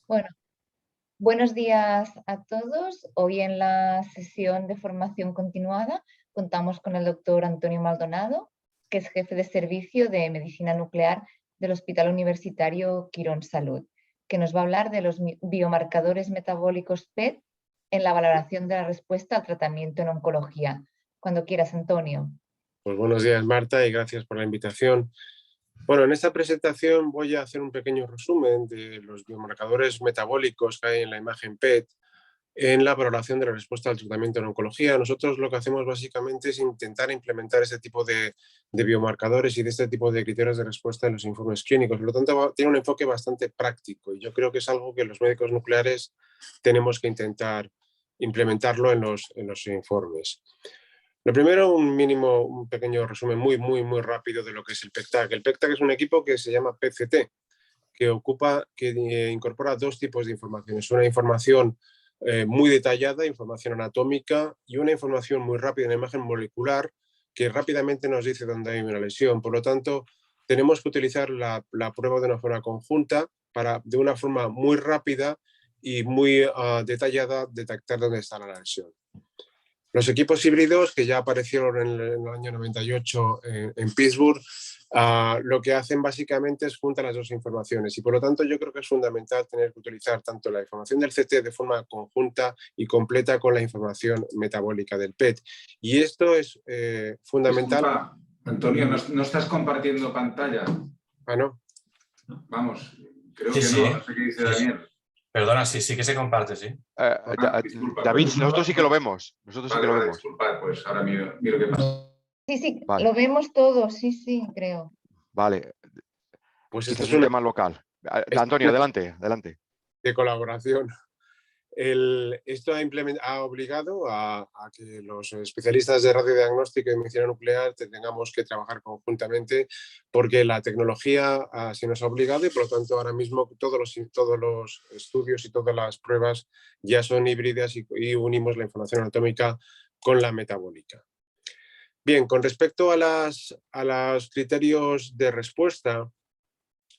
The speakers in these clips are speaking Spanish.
Bueno, buenos días a todos. Hoy en la sesión de formación continuada contamos con el doctor Antonio Maldonado, que es jefe de servicio de medicina nuclear del Hospital Universitario Quirón Salud, que nos va a hablar de los biomarcadores metabólicos PET en la valoración de la respuesta al tratamiento en oncología. Cuando quieras, Antonio. Pues buenos días, Marta, y gracias por la invitación. Bueno, en esta presentación voy a hacer un pequeño resumen de los biomarcadores metabólicos que hay en la imagen PET en la valoración de la respuesta al tratamiento en oncología. Nosotros lo que hacemos básicamente es intentar implementar este tipo de biomarcadores y de este tipo de criterios de respuesta en los informes clínicos. Por lo tanto, tiene un enfoque bastante práctico y yo creo que es algo que los médicos nucleares tenemos que intentar implementarlo en los informes. Lo primero, un pequeño resumen muy rápido de lo que es el PECTAC. El PECTAC es un equipo que se llama PCT, que incorpora dos tipos de informaciones. Una información muy detallada, información anatómica, y una información muy rápida, una imagen molecular, que rápidamente nos dice dónde hay una lesión. Por lo tanto, tenemos que utilizar la prueba de una forma conjunta para, de una forma muy rápida y muy detallada, detectar dónde está la lesión. Los equipos híbridos que ya aparecieron en el año 98 en Pittsburgh, lo que hacen básicamente es juntar las dos informaciones y por lo tanto yo creo que es fundamental tener que utilizar tanto la información del CT de forma conjunta y completa con la información metabólica del PET. Y esto es fundamental. Disculpa, Antonio, ¿no estás compartiendo pantalla? Ah, ¿no? Vamos, creo Sí, que sí. no sé qué dice Daniel. Perdona, sí que se comparte, sí. Disculpa, David, pues, nosotros sí que lo vemos. Nosotros sí que lo vemos. Disculpa, pues ahora miro qué pasa. Sí, Vale. lo vemos todos, sí, creo. Vale, Pues quizás esto es un un tema local. Antonio, adelante. de colaboración. Esto ha obligado a que los especialistas de radiodiagnóstico y medicina nuclear tengamos que trabajar conjuntamente porque la tecnología así nos ha obligado y por lo tanto ahora mismo todos los estudios y todas las pruebas ya son híbridas y unimos la información anatómica con la metabólica. Bien, con respecto a los criterios de respuesta,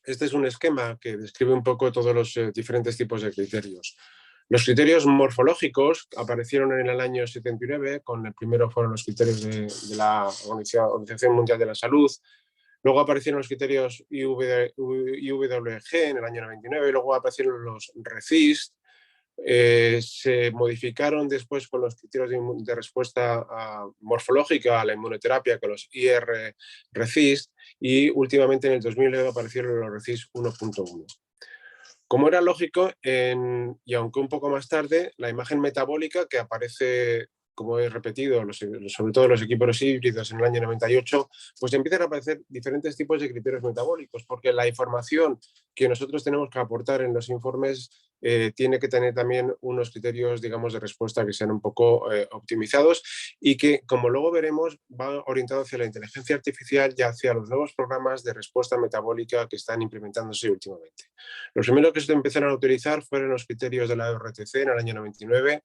este es un esquema que describe un poco todos los diferentes tipos de criterios. Los criterios morfológicos aparecieron en el año 79, con el primero fueron los criterios de la Organización Mundial de la Salud, luego aparecieron los criterios IWG en el año 99, luego aparecieron los RECIST, se modificaron después con los criterios de respuesta morfológica a la inmunoterapia con los IR-RECIST y últimamente en el 2009 aparecieron los RECIST 1.1. Como era lógico, y aunque un poco más tarde, la imagen metabólica que aparece, como he repetido, sobre todo los equipos híbridos en el año 98, pues empiezan a aparecer diferentes tipos de criterios metabólicos, porque la información que nosotros tenemos que aportar en los informes tiene que tener también unos criterios, digamos, de respuesta que sean un poco optimizados y que, como luego veremos, va orientado hacia la inteligencia artificial y hacia los nuevos programas de respuesta metabólica que están implementándose últimamente. Los primeros que se empezaron a utilizar fueron los criterios de la RTC en el año 99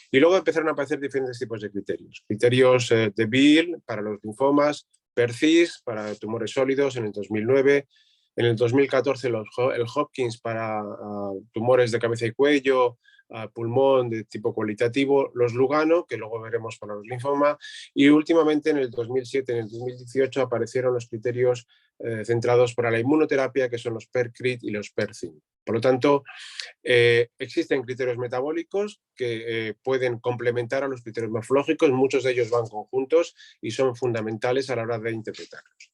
y luego empezaron a aparecer diferentes tipos de criterios. Criterios de Beal para los linfomas, PERCIS para tumores sólidos en el 2009, en el 2014 el Hopkins para tumores de cabeza y cuello, pulmón de tipo cualitativo, los Lugano, que luego veremos para los linfomas, y últimamente en el 2007, en el 2018 aparecieron los criterios centrados para la inmunoterapia, que son los PERCRIT y los PERCIN. Por lo tanto, existen criterios metabólicos que pueden complementar a los criterios morfológicos, muchos de ellos van conjuntos y son fundamentales a la hora de interpretarlos.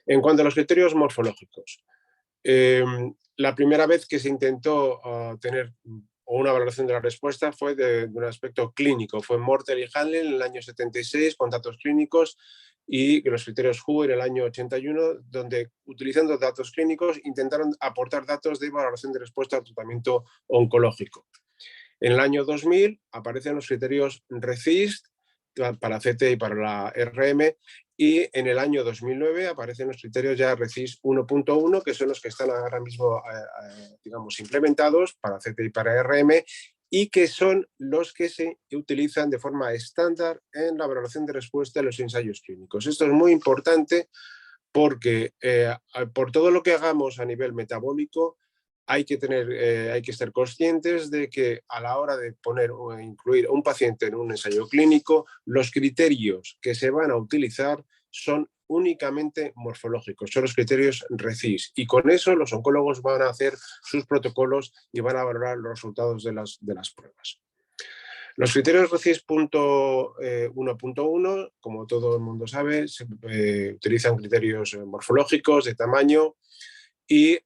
En cuanto a los criterios morfológicos, la primera vez que se intentó tener una valoración de la respuesta fue de un aspecto clínico, fue Mortel y Hanley en el año 76 con datos clínicos y los criterios WHO en el año 81, donde utilizando datos clínicos intentaron aportar datos de valoración de respuesta al tratamiento oncológico. En el año 2000 aparecen los criterios RECIST para CT y para la RM, y en el año 2009 aparecen los criterios ya RECIST 1.1, que son los que están ahora mismo digamos, implementados para CT y para RM, y que son los que se utilizan de forma estándar en la valoración de respuesta de los ensayos clínicos. Esto es muy importante porque por todo lo que hagamos a nivel metabólico, hay que ser conscientes de que a la hora de poner o incluir a un paciente en un ensayo clínico, los criterios que se van a utilizar son únicamente morfológicos, son los criterios RECIS, y con eso los oncólogos van a hacer sus protocolos y van a valorar los resultados de las pruebas. Los criterios RECIS 1.1, como todo el mundo sabe, utilizan criterios morfológicos de tamaño y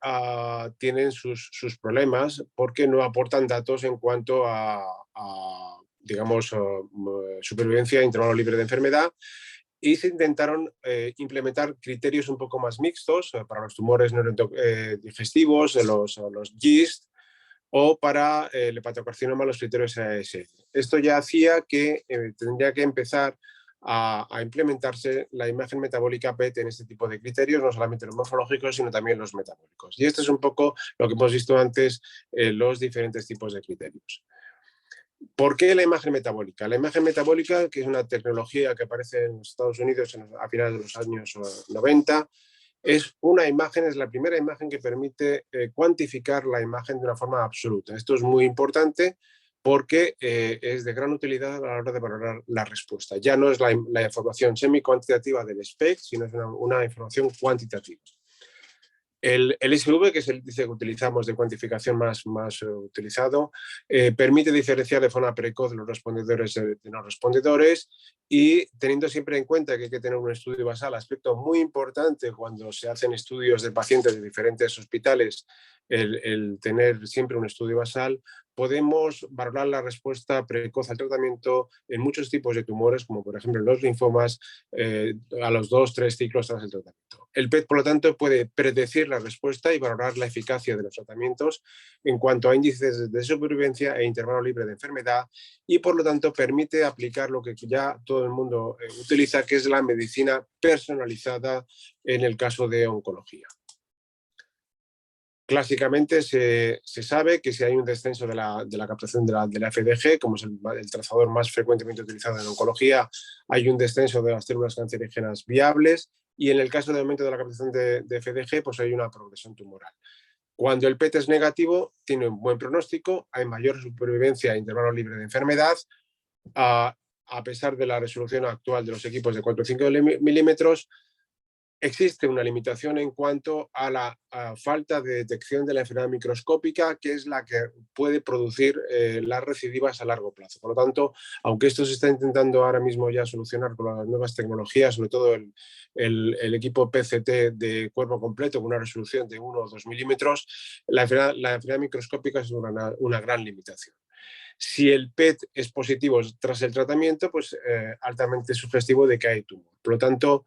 tienen sus problemas porque no aportan datos en cuanto a digamos, supervivencia a intervalo libre de enfermedad, y se intentaron implementar criterios un poco más mixtos para los tumores digestivos, los GIST, o para el hepatocarcinoma los criterios ASL. Esto ya hacía que tendría que empezar a implementarse la imagen metabólica PET en este tipo de criterios, no solamente los morfológicos, sino también los metabólicos. Y esto es un poco lo que hemos visto antes en los diferentes tipos de criterios. ¿Por qué la imagen metabólica? La imagen metabólica, que es una tecnología que aparece en los Estados Unidos a finales de los años 90, es la primera imagen que permite cuantificar la imagen de una forma absoluta. Esto es muy importante porque es de gran utilidad a la hora de valorar la respuesta. Ya no es la información semi-cuantitativa del SPECT, sino es una información cuantitativa. El SV, que es el índice que utilizamos de cuantificación más utilizado, permite diferenciar de forma precoz los respondedores de no respondedores, y teniendo siempre en cuenta que hay que tener un estudio basal, aspecto muy importante cuando se hacen estudios de pacientes de diferentes hospitales, el tener siempre un estudio basal, podemos valorar la respuesta precoz al tratamiento en muchos tipos de tumores, como por ejemplo los linfomas, a los 2-3 ciclos tras el tratamiento. El PET, por lo tanto, puede predecir la respuesta y valorar la eficacia de los tratamientos en cuanto a índices de supervivencia e intervalo libre de enfermedad, y por lo tanto permite aplicar lo que ya todo el mundo utiliza, que es la medicina personalizada en el caso de oncología. Clásicamente se sabe que si hay un descenso de la captación de la FDG, como es el trazador más frecuentemente utilizado en oncología, hay un descenso de las células cancerígenas viables, y en el caso de aumento de la captación de FDG, pues hay una progresión tumoral. Cuando el PET es negativo, tiene un buen pronóstico, hay mayor supervivencia a intervalo libre de enfermedad, a pesar de la resolución actual de los equipos de 4 o 5 milímetros. Existe una limitación en cuanto a la falta de detección de la enfermedad microscópica, que es la que puede producir las recidivas a largo plazo. Por lo tanto, aunque esto se está intentando ahora mismo ya solucionar con las nuevas tecnologías, sobre todo el equipo PCT de cuerpo completo con una resolución de 1 o 2 milímetros, la enfermedad microscópica es una gran limitación. Si el PET es positivo tras el tratamiento, pues altamente sugestivo de que hay tumor. Por lo tanto,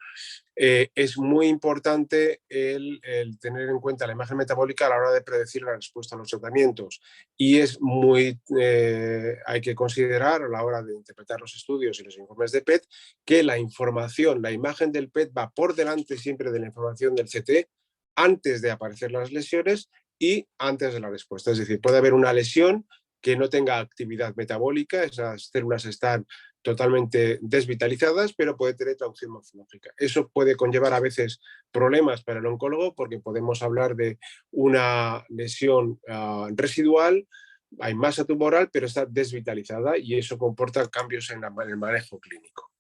es muy importante el tener en cuenta la imagen metabólica a la hora de predecir la respuesta a los tratamientos, y hay que considerar a la hora de interpretar los estudios y los informes de PET que la imagen del PET va por delante siempre de la información del CT antes de aparecer las lesiones y antes de la respuesta. Es decir, puede haber una lesión que no tenga actividad metabólica, esas células están totalmente desvitalizadas, pero puede tener traducción morfológica. Eso puede conllevar a veces problemas para el oncólogo, porque podemos hablar de una lesión residual, hay masa tumoral, pero está desvitalizada, y eso comporta cambios en el manejo clínico.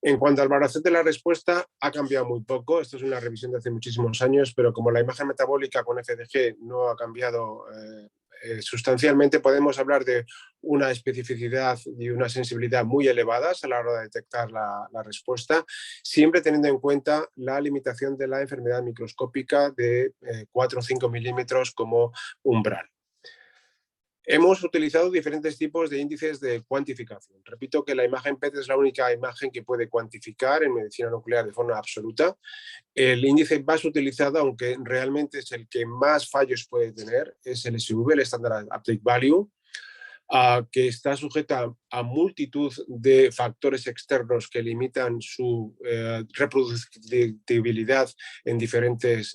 En cuanto al valoración de la respuesta, ha cambiado muy poco. Esto es una revisión de hace muchísimos años, pero como la imagen metabólica con FDG no ha cambiado sustancialmente, podemos hablar de una especificidad y una sensibilidad muy elevadas a la hora de detectar la respuesta, siempre teniendo en cuenta la limitación de la enfermedad microscópica de 4 o 5 milímetros como umbral. Hemos utilizado diferentes tipos de índices de cuantificación. Repito que la imagen PET es la única imagen que puede cuantificar en medicina nuclear de forma absoluta. El índice más utilizado, aunque realmente es el que más fallos puede tener, es el SV, el Standard Uptake Value. que está sujeta a multitud de factores externos que limitan su reproducibilidad en diferentes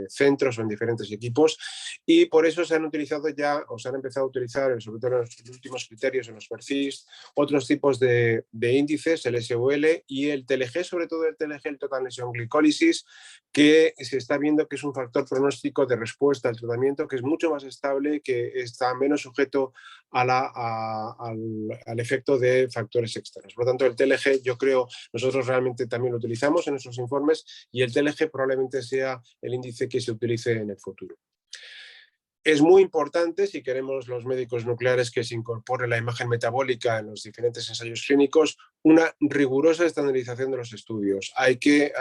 centros o en diferentes equipos, y por eso se han utilizado ya, o se han empezado a utilizar, sobre todo en los últimos criterios, en los perfis, otros tipos de índices, el SUL y el TLG, sobre todo el TLG, el Total Lesion Glycolysis, que se está viendo que es un factor pronóstico de respuesta al tratamiento que es mucho más estable, que está menos sujeto al efecto de factores externos. Por lo tanto, el TLG, yo creo, nosotros realmente también lo utilizamos en nuestros informes, y el TLG probablemente sea el índice que se utilice en el futuro. Es muy importante, si queremos los médicos nucleares, que se incorpore la imagen metabólica en los diferentes ensayos clínicos, una rigurosa estandarización de los estudios. Hay que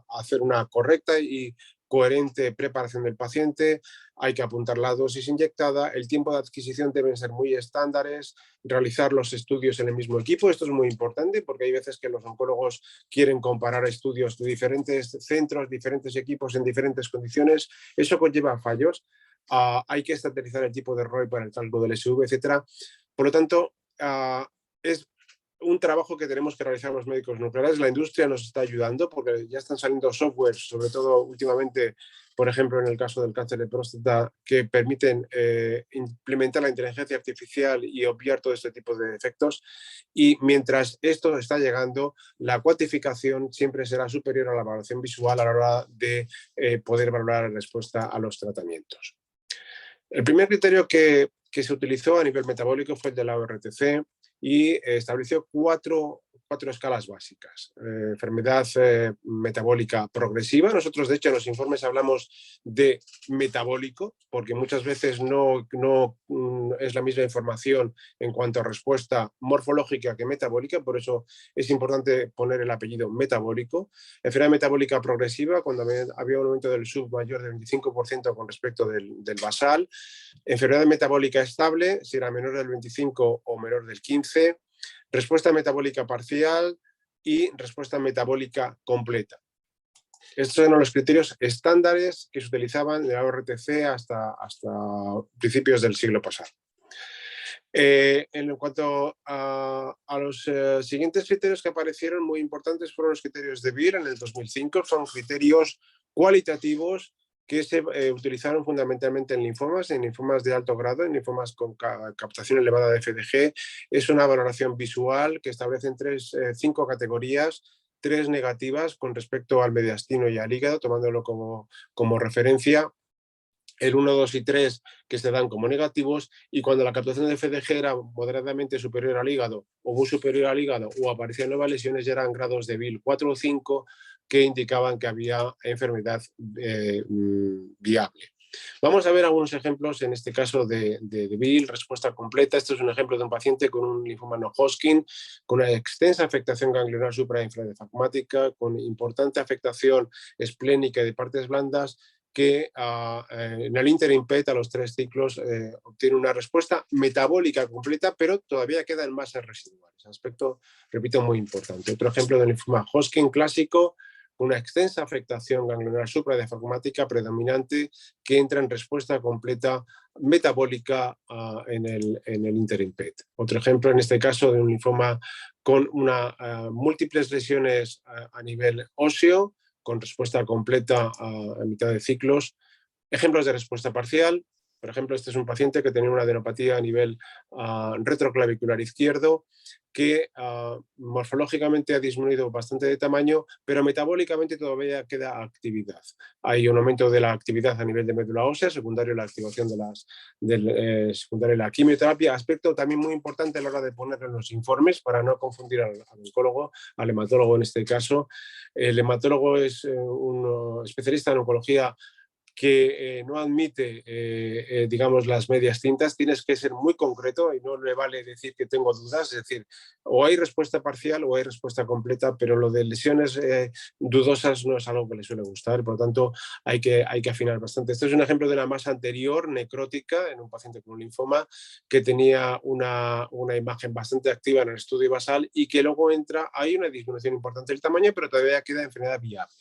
hacer una correcta y coherente preparación del paciente, hay que apuntar la dosis inyectada, el tiempo de adquisición deben ser muy estándares, realizar los estudios en el mismo equipo. Esto es muy importante porque hay veces que los oncólogos quieren comparar estudios de diferentes centros, diferentes equipos en diferentes condiciones. Eso conlleva fallos. Hay que estandarizar el tipo de ROI para el cálculo del SV, etc. Por lo tanto, es un trabajo que tenemos que realizar los médicos nucleares. La industria nos está ayudando porque ya están saliendo softwares, sobre todo últimamente, por ejemplo, en el caso del cáncer de próstata, que permiten implementar la inteligencia artificial y obviar todo este tipo de efectos. Y mientras esto está llegando, la cuantificación siempre será superior a la valoración visual a la hora de poder valorar la respuesta a los tratamientos. El primer criterio que se utilizó a nivel metabólico fue el de la ORTC y estableció cuatro escalas básicas. Enfermedad metabólica progresiva. Nosotros, de hecho, en los informes hablamos de metabólico, porque muchas veces no es la misma información en cuanto a respuesta morfológica que metabólica, por eso es importante poner el apellido metabólico. Enfermedad metabólica progresiva, cuando había un aumento del SUV mayor del 25% con respecto del basal. Enfermedad metabólica estable, si era menor del 25 o menor del 15. Respuesta metabólica parcial y respuesta metabólica completa. Estos eran los criterios estándares que se utilizaban en la ORTC hasta principios del siglo pasado. En cuanto a los siguientes criterios que aparecieron, muy importantes, fueron los criterios de Beer en el 2005. Son criterios cualitativos que se utilizaron fundamentalmente en linfomas de alto grado, en linfomas con captación elevada de FDG. Es una valoración visual que establece 5 categorías, 3 negativas con respecto al mediastino y al hígado, tomándolo como referencia. El 1, 2 y 3 que se dan como negativos, y cuando la captación de FDG era moderadamente superior al hígado o muy superior al hígado o aparecían nuevas lesiones, ya eran grados de Beal 4 o 5 que indicaban que había enfermedad viable. Vamos a ver algunos ejemplos, en este caso de Beal, respuesta completa. Este es un ejemplo de un paciente con un linfoma no Hodgkin, con una extensa afectación ganglionar suprainfradiafragmática, con importante afectación esplénica y de partes blandas, que en el interim PET a los 3 ciclos obtiene una respuesta metabólica completa, pero todavía quedan masas residuales. Aspecto, repito, muy importante. Otro ejemplo de linfoma Hodgkin clásico, una extensa afectación ganglionar supradiafragmática predominante que entra en respuesta completa metabólica en el interim PET. Otro ejemplo, en este caso, de un linfoma con múltiples lesiones a nivel óseo, con respuesta completa a mitad de ciclos. Ejemplos de respuesta parcial. Por ejemplo, este es un paciente que tenía una adenopatía a nivel retroclavicular izquierdo, que morfológicamente ha disminuido bastante de tamaño, pero metabólicamente todavía queda actividad. Hay un aumento de la actividad a nivel de médula ósea, secundario a la activación secundario a la quimioterapia. Aspecto también muy importante a la hora de ponerlo en los informes para no confundir al oncólogo, al hematólogo en este caso. El hematólogo es un especialista en oncología que no admite, digamos, las medias tintas. Tienes que ser muy concreto y no le vale decir que tengo dudas, es decir, o hay respuesta parcial o hay respuesta completa, pero lo de lesiones dudosas no es algo que le suele gustar, por lo tanto hay que afinar bastante. Este es un ejemplo de la masa anterior necrótica en un paciente con un linfoma que tenía una imagen bastante activa en el estudio basal y que luego hay una disminución importante del tamaño, pero todavía queda enfermedad viable.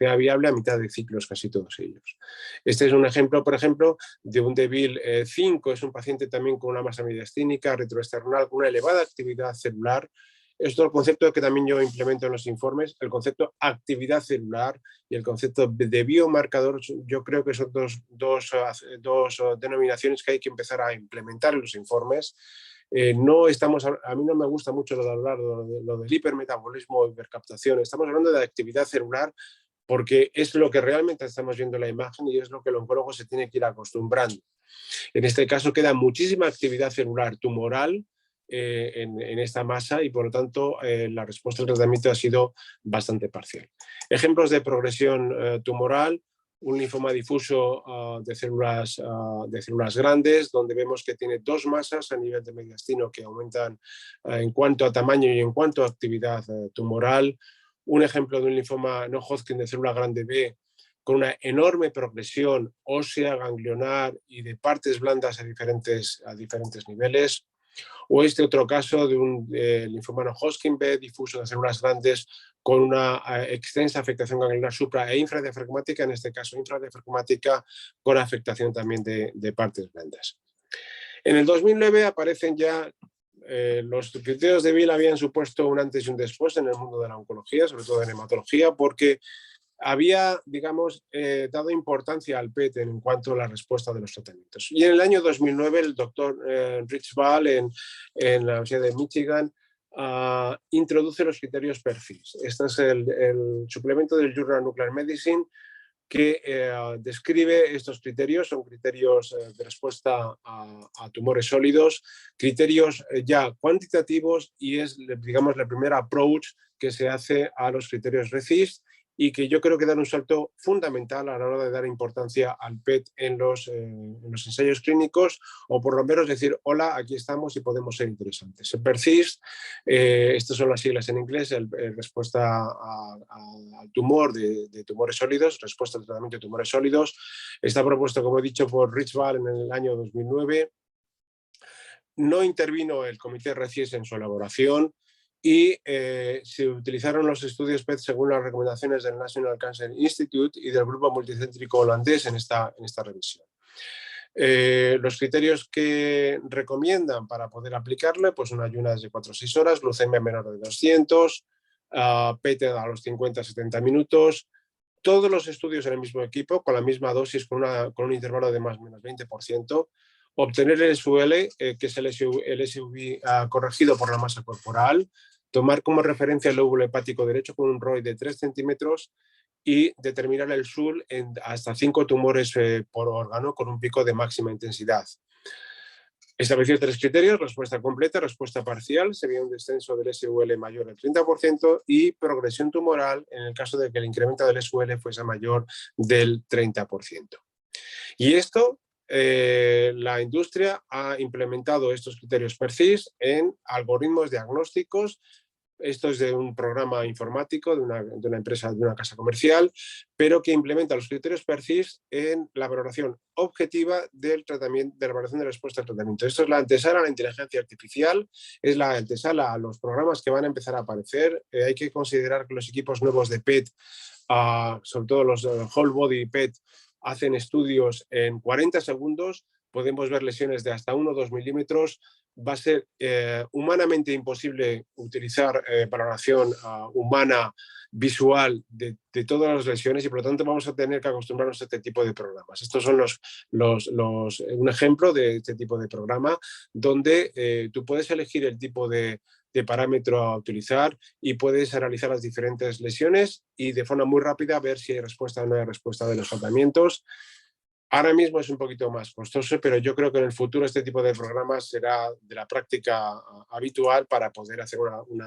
terapia viable a mitad de ciclos, casi todos ellos. Este es un ejemplo, por ejemplo, de un DEVIL 5, es un paciente también con una masa mediastínica retroesternal, con una elevada actividad celular. Esto es el concepto que también yo implemento en los informes, el concepto actividad celular y el concepto de biomarcador. Yo creo que son dos denominaciones que hay que empezar a implementar en los informes. A mí no me gusta mucho lo de hablar lo del hipermetabolismo o hipercaptación. Estamos hablando de actividad celular porque es lo que realmente estamos viendo en la imagen y es lo que el oncólogo se tiene que ir acostumbrando. En este caso queda muchísima actividad celular tumoral en esta masa y por lo tanto la respuesta al tratamiento ha sido bastante parcial. Ejemplos de progresión tumoral: un linfoma difuso de células grandes, donde vemos que tiene dos masas a nivel de mediastino que aumentan en cuanto a tamaño y en cuanto a actividad tumoral. Un ejemplo de un linfoma no Hodgkin de célula grande B con una enorme progresión ósea, ganglionar y de partes blandas a diferentes niveles. O este otro caso de un linfoma no Hodgkin B difuso de células grandes con una extensa afectación ganglionar supra e infradiafragmática, en este caso infradiafragmática con afectación también de partes blandas. En el 2009 aparecen ya los criterios de DEVIL habían supuesto un antes y un después en el mundo de la oncología, sobre todo en hematología, porque había, digamos, dado importancia al PET en cuanto a la respuesta de los tratamientos. Y en el año 2009 el doctor Rich Ball en la Universidad de Michigan introduce los criterios PERFIS. Este es el suplemento del Journal Nuclear Medicine que describe estos criterios. Son criterios de respuesta a tumores sólidos, criterios ya cuantitativos, y es, digamos, la primera approach que se hace a los criterios RECIST y que yo creo que dan un salto fundamental a la hora de dar importancia al PET en los ensayos clínicos, o por lo menos decir, hola, aquí estamos y podemos ser interesantes. El PERCIST, estas son las siglas en inglés, respuesta al tumor de tumores sólidos, respuesta al tratamiento de tumores sólidos. Está propuesto, como he dicho, por Rich Ball en el año 2009. No intervino el comité RECIST en su elaboración y se utilizaron los estudios PET según las recomendaciones del National Cancer Institute y del grupo multicéntrico holandés en esta revisión. Los criterios que recomiendan para poder aplicarle, pues un ayunas de 4 o 6 horas, glucemia menor de 200, PET a los 50-70 minutos, todos los estudios en el mismo equipo, con la misma dosis, con un intervalo de más o menos 20%, obtener el SUL, que es el SUV corregido por la masa corporal, tomar como referencia el lóbulo hepático derecho con un ROI de 3 centímetros y determinar el SUL en hasta 5 tumores por órgano con un pico de máxima intensidad. Estableció 3 criterios: respuesta completa, respuesta parcial, se veía un descenso del SUL mayor del 30% y progresión tumoral en el caso de que el incremento del SUL fuese mayor del 30%. Y esto, la industria ha implementado estos criterios PERCIST en algoritmos diagnósticos. Esto es de un programa informático de una empresa, de una casa comercial, pero que implementa los criterios PERCIST en la valoración objetiva del tratamiento, de la valoración de respuesta al tratamiento. Esto es la antesala a la inteligencia artificial, es la antesala a los programas que van a empezar a aparecer. Hay que considerar que los equipos nuevos de PET, sobre todo los whole body PET, hacen estudios en 40 segundos, podemos ver lesiones de hasta 1 o 2 milímetros. Va a ser humanamente imposible utilizar valoración humana visual de todas las lesiones y por lo tanto vamos a tener que acostumbrarnos a este tipo de programas. Estos son un ejemplo de este tipo de programa donde tú puedes elegir el tipo de parámetro a utilizar y puedes analizar las diferentes lesiones y de forma muy rápida ver si hay respuesta o no hay respuesta de los tratamientos. Ahora mismo es un poquito más costoso, pero yo creo que en el futuro este tipo de programas será de la práctica habitual para poder hacer un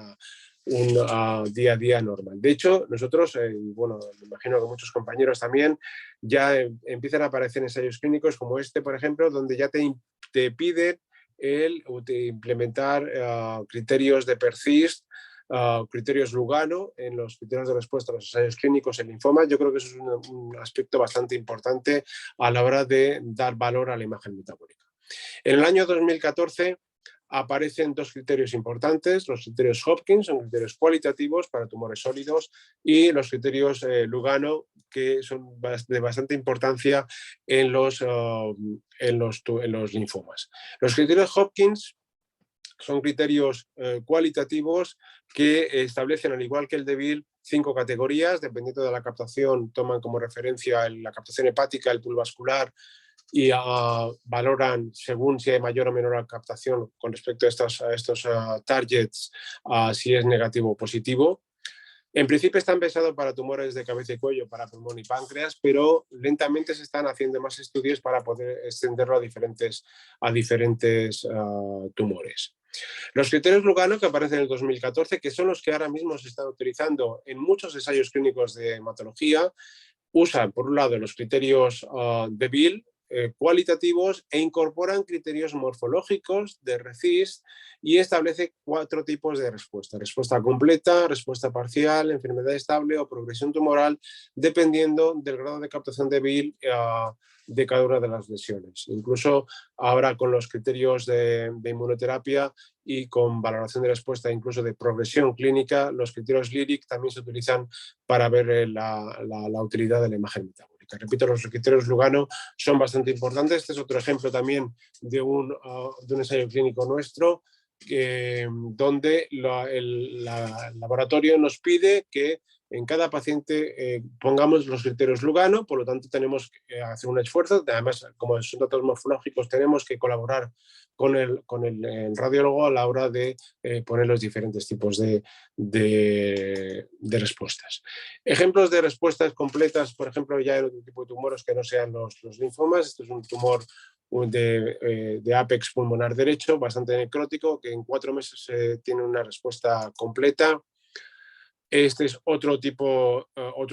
día a día normal. De hecho, nosotros, bueno, me imagino que muchos compañeros también, ya empiezan a aparecer ensayos clínicos como este, por ejemplo, donde ya te piden implementar criterios de PERCIST, criterios Lugano en los criterios de respuesta a los ensayos clínicos en linfoma. Yo creo que eso es un aspecto bastante importante a la hora de dar valor a la imagen metabólica. En el año 2014 aparecen dos criterios importantes: los criterios Hopkins, son criterios cualitativos para tumores sólidos, y los criterios Lugano, que son de bastante importancia en los linfomas. Los criterios Hopkins son criterios cualitativos que establecen, al igual que el de Beal, 5 categorías. Dependiendo de la captación, toman como referencia la captación hepática, el pool vascular, y valoran según si hay mayor o menor captación con respecto a estos targets, si es negativo o positivo. En principio están pensados para tumores de cabeza y cuello, para pulmón y páncreas, pero lentamente se están haciendo más estudios para poder extenderlo a diferentes tumores. Los criterios Lugano, que aparecen en el 2014, que son los que ahora mismo se están utilizando en muchos ensayos clínicos de hematología, usan por un lado los criterios de Beal, cualitativos, e incorporan criterios morfológicos de RECIST y establece 4 tipos de respuesta: respuesta completa, respuesta parcial, enfermedad estable o progresión tumoral, dependiendo del grado de captación de Beal de cada una de las lesiones. Incluso ahora con los criterios de inmunoterapia y con valoración de respuesta incluso de progresión clínica, los criterios LYRIC también se utilizan para ver la utilidad de la imagen metabólica. Repito, los criterios Lugano son bastante importantes. Este es otro ejemplo también de un ensayo clínico nuestro, donde el laboratorio nos pide que en cada paciente pongamos los criterios Lugano. Por lo tanto, tenemos que hacer un esfuerzo. Además, como son datos morfológicos, tenemos que colaborar con el radiólogo a la hora de poner los diferentes tipos de respuestas. Ejemplos de respuestas completas, por ejemplo, ya en otro tipo de tumores que no sean los linfomas. Esto es un tumor de ápex pulmonar derecho, bastante necrótico, que en 4 meses tiene una respuesta completa. Este es otro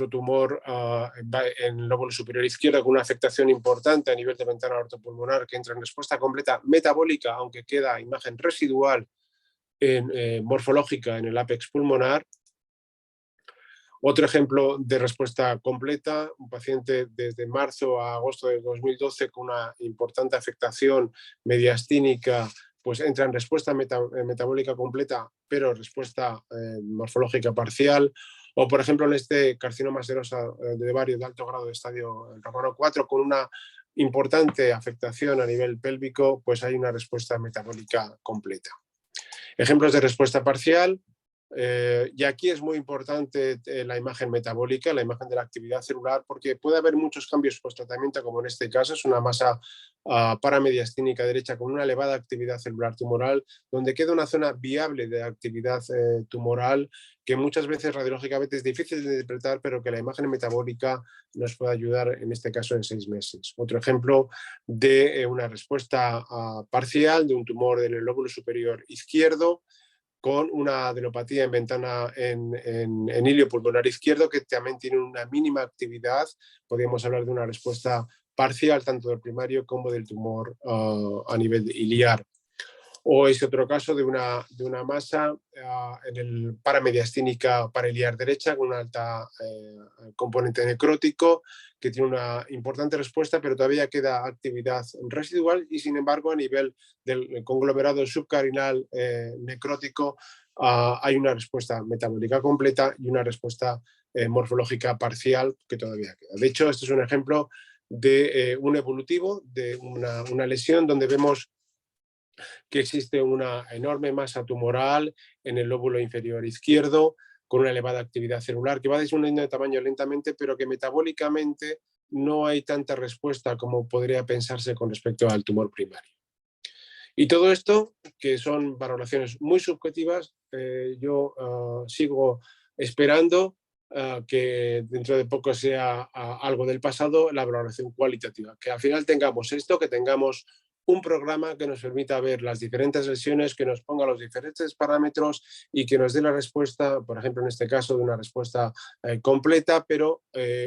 tumor en el lóbulo superior izquierdo con una afectación importante a nivel de ventana aortopulmonar, que entra en respuesta completa metabólica, aunque queda imagen residual morfológica en el ápex pulmonar. Otro ejemplo de respuesta completa: un paciente desde marzo a agosto de 2012 con una importante afectación mediastínica, pues entra en respuesta metabólica completa, pero respuesta morfológica parcial. O, por ejemplo, en este carcinoma serosa de ovario de alto grado de estadio Romano 4, con una importante afectación a nivel pélvico, pues hay una respuesta metabólica completa. Ejemplos de respuesta parcial. Y aquí es muy importante la imagen metabólica, la imagen de la actividad celular, porque puede haber muchos cambios post-tratamiento, como en este caso es una masa paramediastínica derecha con una elevada actividad celular tumoral, donde queda una zona viable de actividad tumoral que muchas veces radiológicamente es difícil de interpretar, pero que la imagen metabólica nos puede ayudar, en este caso en 6 meses. Otro ejemplo de una respuesta parcial de un tumor del lóbulo superior izquierdo, con una adenopatía en ventana en hilio pulmonar izquierdo, que también tiene una mínima actividad. Podríamos hablar de una respuesta parcial tanto del primario como del tumor a nivel iliar. O es otro caso de una masa en el paramediastínica pariliar derecha con una alta componente necrótico, que tiene una importante respuesta, pero todavía queda actividad residual, y sin embargo a nivel del conglomerado subcarinal necrótico hay una respuesta metabólica completa y una respuesta morfológica parcial que todavía queda. De hecho, este es un ejemplo de un evolutivo, de una lesión donde vemos que existe una enorme masa tumoral en el lóbulo inferior izquierdo, con una elevada actividad celular, que va disminuyendo de tamaño lentamente, pero que metabólicamente no hay tanta respuesta como podría pensarse con respecto al tumor primario. Y todo esto, que son valoraciones muy subjetivas, yo sigo esperando que dentro de poco sea algo del pasado la valoración cualitativa, que al final tengamos esto, que tengamos un programa que nos permita ver las diferentes lesiones, que nos ponga los diferentes parámetros y que nos dé la respuesta, por ejemplo, en este caso, de una respuesta completa, pero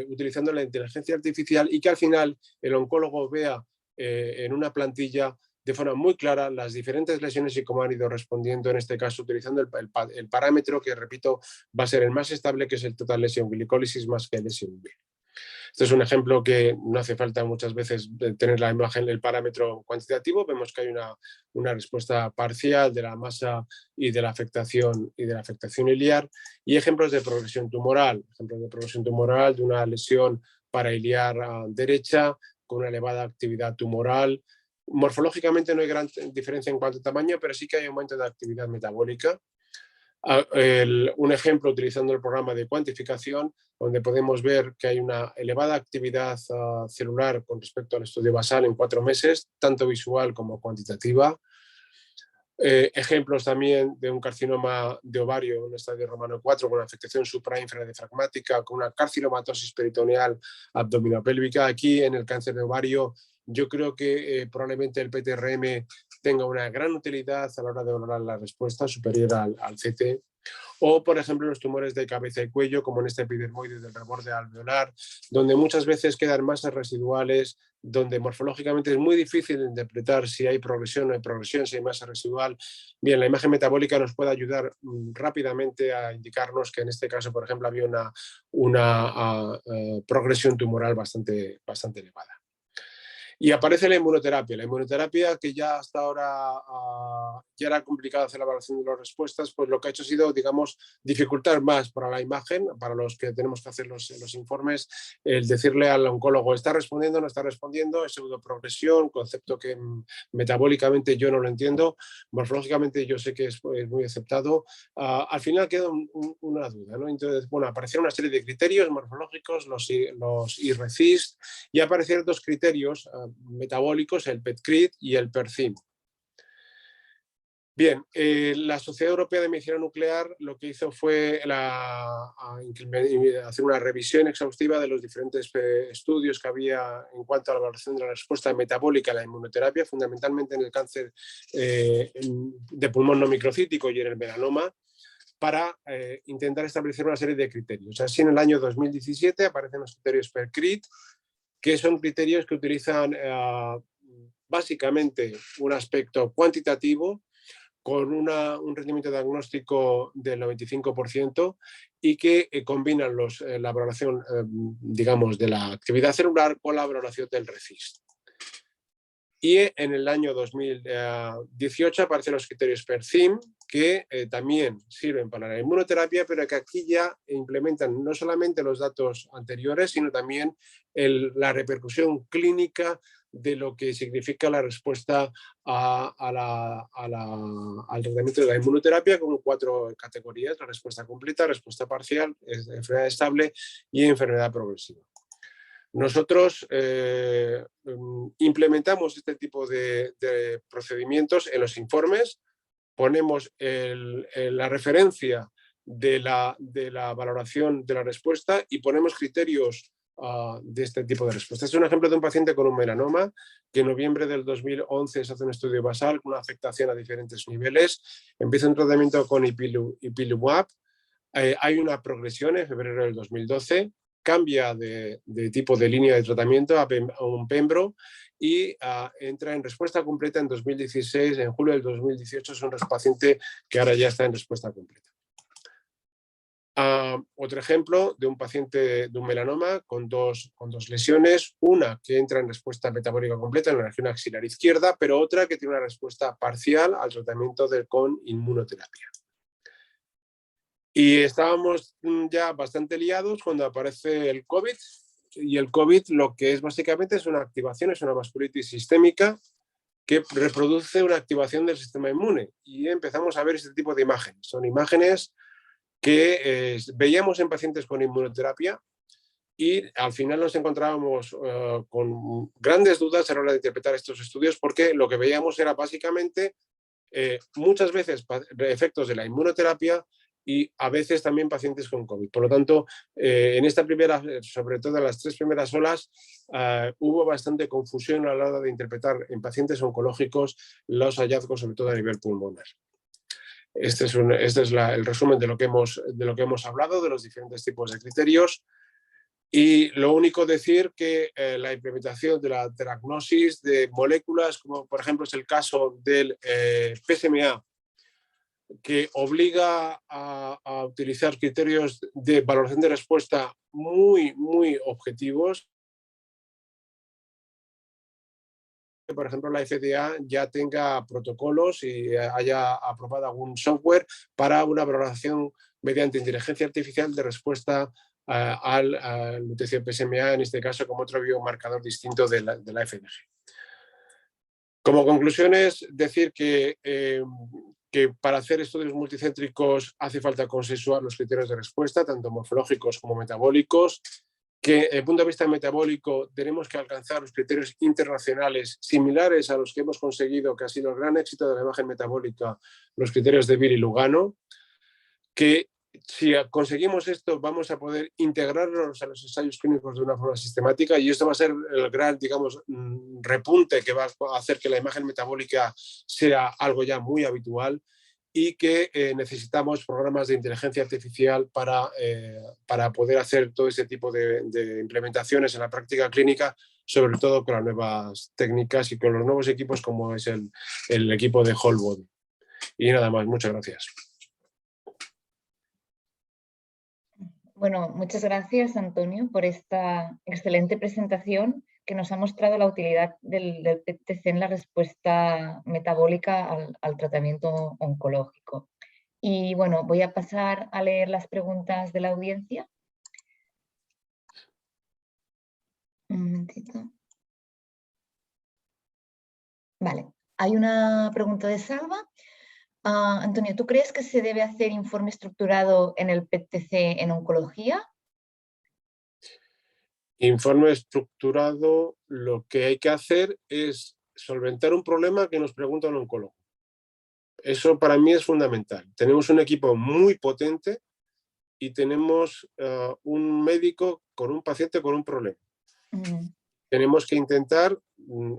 utilizando la inteligencia artificial, y que al final el oncólogo vea en una plantilla de forma muy clara las diferentes lesiones y cómo han ido respondiendo, en este caso utilizando el parámetro que, repito, va a ser el más estable, que es el total lesion glicólisis más que el lesion B. Este es un ejemplo que no hace falta muchas veces tener la imagen, el parámetro cuantitativo. Vemos que hay una respuesta parcial de la masa y de la afectación iliar, y ejemplos de progresión tumoral. Ejemplos de progresión tumoral de una lesión parailiar derecha con una elevada actividad tumoral. Morfológicamente no hay gran diferencia en cuanto a tamaño, pero sí que hay aumento de actividad metabólica. Un ejemplo utilizando el programa de cuantificación, donde podemos ver que hay una elevada actividad celular con respecto al estudio basal en 4 meses, tanto visual como cuantitativa. Ejemplos también de un carcinoma de ovario en un estadio romano 4 con una afectación suprainfradiafragmática, con una carcinomatosis peritoneal abdominopélvica. Aquí en el cáncer de ovario yo creo que probablemente el PTRM tenga una gran utilidad a la hora de valorar la respuesta superior al CT. O, por ejemplo, los tumores de cabeza y cuello, como en este epidermoide del reborde alveolar, donde muchas veces quedan masas residuales, donde morfológicamente es muy difícil de interpretar si hay progresión o no hay progresión, si hay masa residual. Bien, la imagen metabólica nos puede ayudar rápidamente a indicarnos que en este caso, por ejemplo, había una progresión tumoral bastante elevada. Y aparece la inmunoterapia que ya hasta ahora ya era complicado hacer la evaluación de las respuestas, pues lo que ha hecho ha sido, digamos, dificultar más para la imagen, para los que tenemos que hacer los informes, el decirle al oncólogo, ¿está respondiendo o no está respondiendo? Es pseudoprogresión, concepto que metabólicamente yo no lo entiendo, morfológicamente yo sé que es muy aceptado. Al final queda una duda, ¿no? Entonces, bueno, aparecieron una serie de criterios morfológicos, los IRECIST, y aparecieron 2 criterios metabólicos, el PET-CRIT y el PERCIM. Bien, la Sociedad Europea de Medicina Nuclear lo que hizo fue hacer una revisión exhaustiva de los diferentes estudios que había en cuanto a la evaluación de la respuesta metabólica a la inmunoterapia, fundamentalmente en el cáncer de pulmón no microcítico y en el melanoma, para intentar establecer una serie de criterios. Así, en el año 2017 aparecen los criterios PET-CRIT, que son criterios que utilizan básicamente un aspecto cuantitativo con un rendimiento diagnóstico del 95% y que combinan la valoración, digamos, de la actividad celular con la valoración del RECIST. Y en el año 2018 aparecen los criterios PERCIM, que también sirven para la inmunoterapia, pero que aquí ya implementan no solamente los datos anteriores, sino también la repercusión clínica de lo que significa la respuesta al tratamiento de la inmunoterapia, con 4 categorías: la respuesta completa, respuesta parcial, enfermedad estable y enfermedad progresiva. Nosotros implementamos este tipo de procedimientos en los informes, ponemos la referencia de la valoración de la respuesta y ponemos criterios de este tipo de respuesta. Este es un ejemplo de un paciente con un melanoma que en noviembre del 2011 se hace un estudio basal con una afectación a diferentes niveles. Empieza un tratamiento con ipilimumab. Hay una progresión en febrero del 2012. Cambia de tipo de línea de tratamiento a un pembro y entra en respuesta completa en 2016. En julio del 2018 es un paciente que ahora ya está en respuesta completa. Otro ejemplo de un paciente de un melanoma con dos lesiones, una que entra en respuesta metabólica completa en la región axilar izquierda, pero otra que tiene una respuesta parcial al tratamiento con inmunoterapia. Y estábamos ya bastante liados cuando aparece el COVID, y el COVID lo que es básicamente es una activación, es una vasculitis sistémica que reproduce una activación del sistema inmune, y empezamos a ver este tipo de imágenes. Son imágenes que veíamos en pacientes con inmunoterapia y al final nos encontrábamos con grandes dudas a la hora de interpretar estos estudios, porque lo que veíamos era básicamente muchas veces efectos de la inmunoterapia y a veces también pacientes con COVID. Por lo tanto, en esta primera, sobre todo en las 3 primeras olas, hubo bastante confusión a la hora de interpretar en pacientes oncológicos los hallazgos, sobre todo a nivel pulmonar. Este es el resumen de lo que hemos hablado, de los diferentes tipos de criterios. Y lo único decir que la implementación de la diagnosis de moléculas, como por ejemplo es el caso del PSMA, que obliga a utilizar criterios de valoración de respuesta muy, muy objetivos. Por ejemplo, la FDA ya tenga protocolos y haya aprobado algún software para una valoración mediante inteligencia artificial de respuesta al UTC-PSMA, en este caso como otro biomarcador distinto de la FDG. Como conclusión es decir que para hacer estudios multicéntricos hace falta consensuar los criterios de respuesta, tanto morfológicos como metabólicos, que desde el punto de vista metabólico tenemos que alcanzar los criterios internacionales similares a los que hemos conseguido, que ha sido el gran éxito de la imagen metabólica, los criterios de Beer y Lugano, que si conseguimos esto vamos a poder integrarlos a los ensayos clínicos de una forma sistemática y esto va a ser el gran, digamos, repunte que va a hacer que la imagen metabólica sea algo ya muy habitual y que necesitamos programas de inteligencia artificial para poder hacer todo ese tipo de implementaciones en la práctica clínica, sobre todo con las nuevas técnicas y con los nuevos equipos como es el equipo de Whole Body. Y nada más, muchas gracias. Bueno, muchas gracias, Antonio, por esta excelente presentación que nos ha mostrado la utilidad del PET-TC en la respuesta metabólica al tratamiento oncológico. Y bueno, voy a pasar a leer las preguntas de la audiencia. Un momentito. Vale, hay una pregunta de Salva. Antonio, ¿tú crees que se debe hacer informe estructurado en el PET-TC en oncología? Informe estructurado, lo que hay que hacer es solventar un problema que nos pregunta un oncólogo. Eso para mí es fundamental. Tenemos un equipo muy potente y tenemos un médico con un paciente con un problema. Tenemos que intentar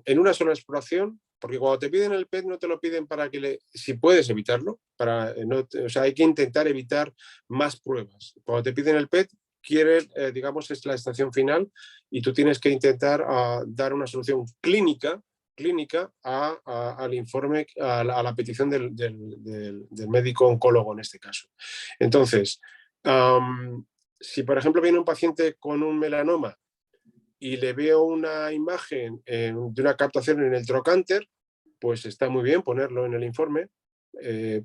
en una sola exploración, porque cuando te piden el PET no te lo piden para que si puedes evitarlo, o sea, hay que intentar evitar más pruebas. Cuando te piden el PET, digamos, es la estación final y tú tienes que intentar dar una solución clínica al informe, a la petición del médico oncólogo en este caso. Entonces, si por ejemplo viene un paciente con un melanoma y le veo una imagen de una captación en el trocánter, pues está muy bien ponerlo en el informe,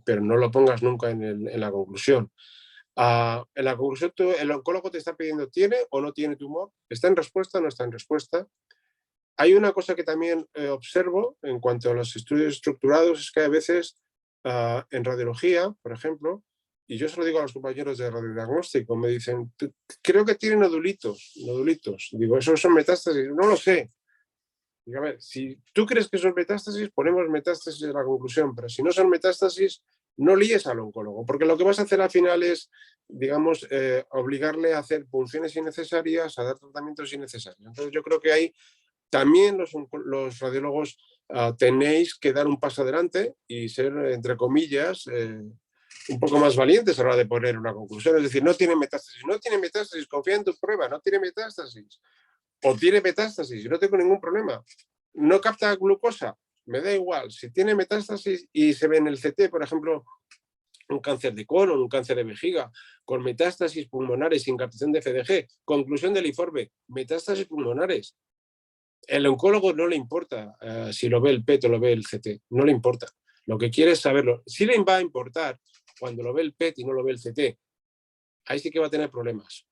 pero no lo pongas nunca en la conclusión. En la conclusión, el oncólogo te está pidiendo ¿tiene o no tiene tumor? ¿Está en respuesta o no está en respuesta? Hay una cosa que también observo en cuanto a los estudios estructurados, es que a veces en radiología, por ejemplo, y yo se lo digo a los compañeros de radiodiagnóstico, me dicen, creo que tiene nodulitos. Digo, ¿esos son metástasis? No lo sé. Digo, a ver, si tú crees que son metástasis, ponemos metástasis en la conclusión, pero si no son metástasis, no líes al oncólogo, porque lo que vas a hacer al final es, digamos, obligarle a hacer punciones innecesarias, a dar tratamientos innecesarios. Entonces yo creo que ahí también los radiólogos tenéis que dar un paso adelante y ser, entre comillas, un poco más valientes a la hora de poner una conclusión. Es decir, no tiene metástasis, confía en tu prueba, no tiene metástasis. O tiene metástasis, yo no tengo ningún problema. No capta glucosa, me da igual. Si tiene metástasis y se ve en el CT, por ejemplo, un cáncer de colon, un cáncer de vejiga, con metástasis pulmonares sin captación de FDG, conclusión del informe, metástasis pulmonares. El oncólogo no le importa si lo ve el PET o lo ve el CT, no le importa. Lo que quiere es saberlo. Sí le va a importar cuando lo ve el PET y no lo ve el CT. Ahí sí que va a tener problemas.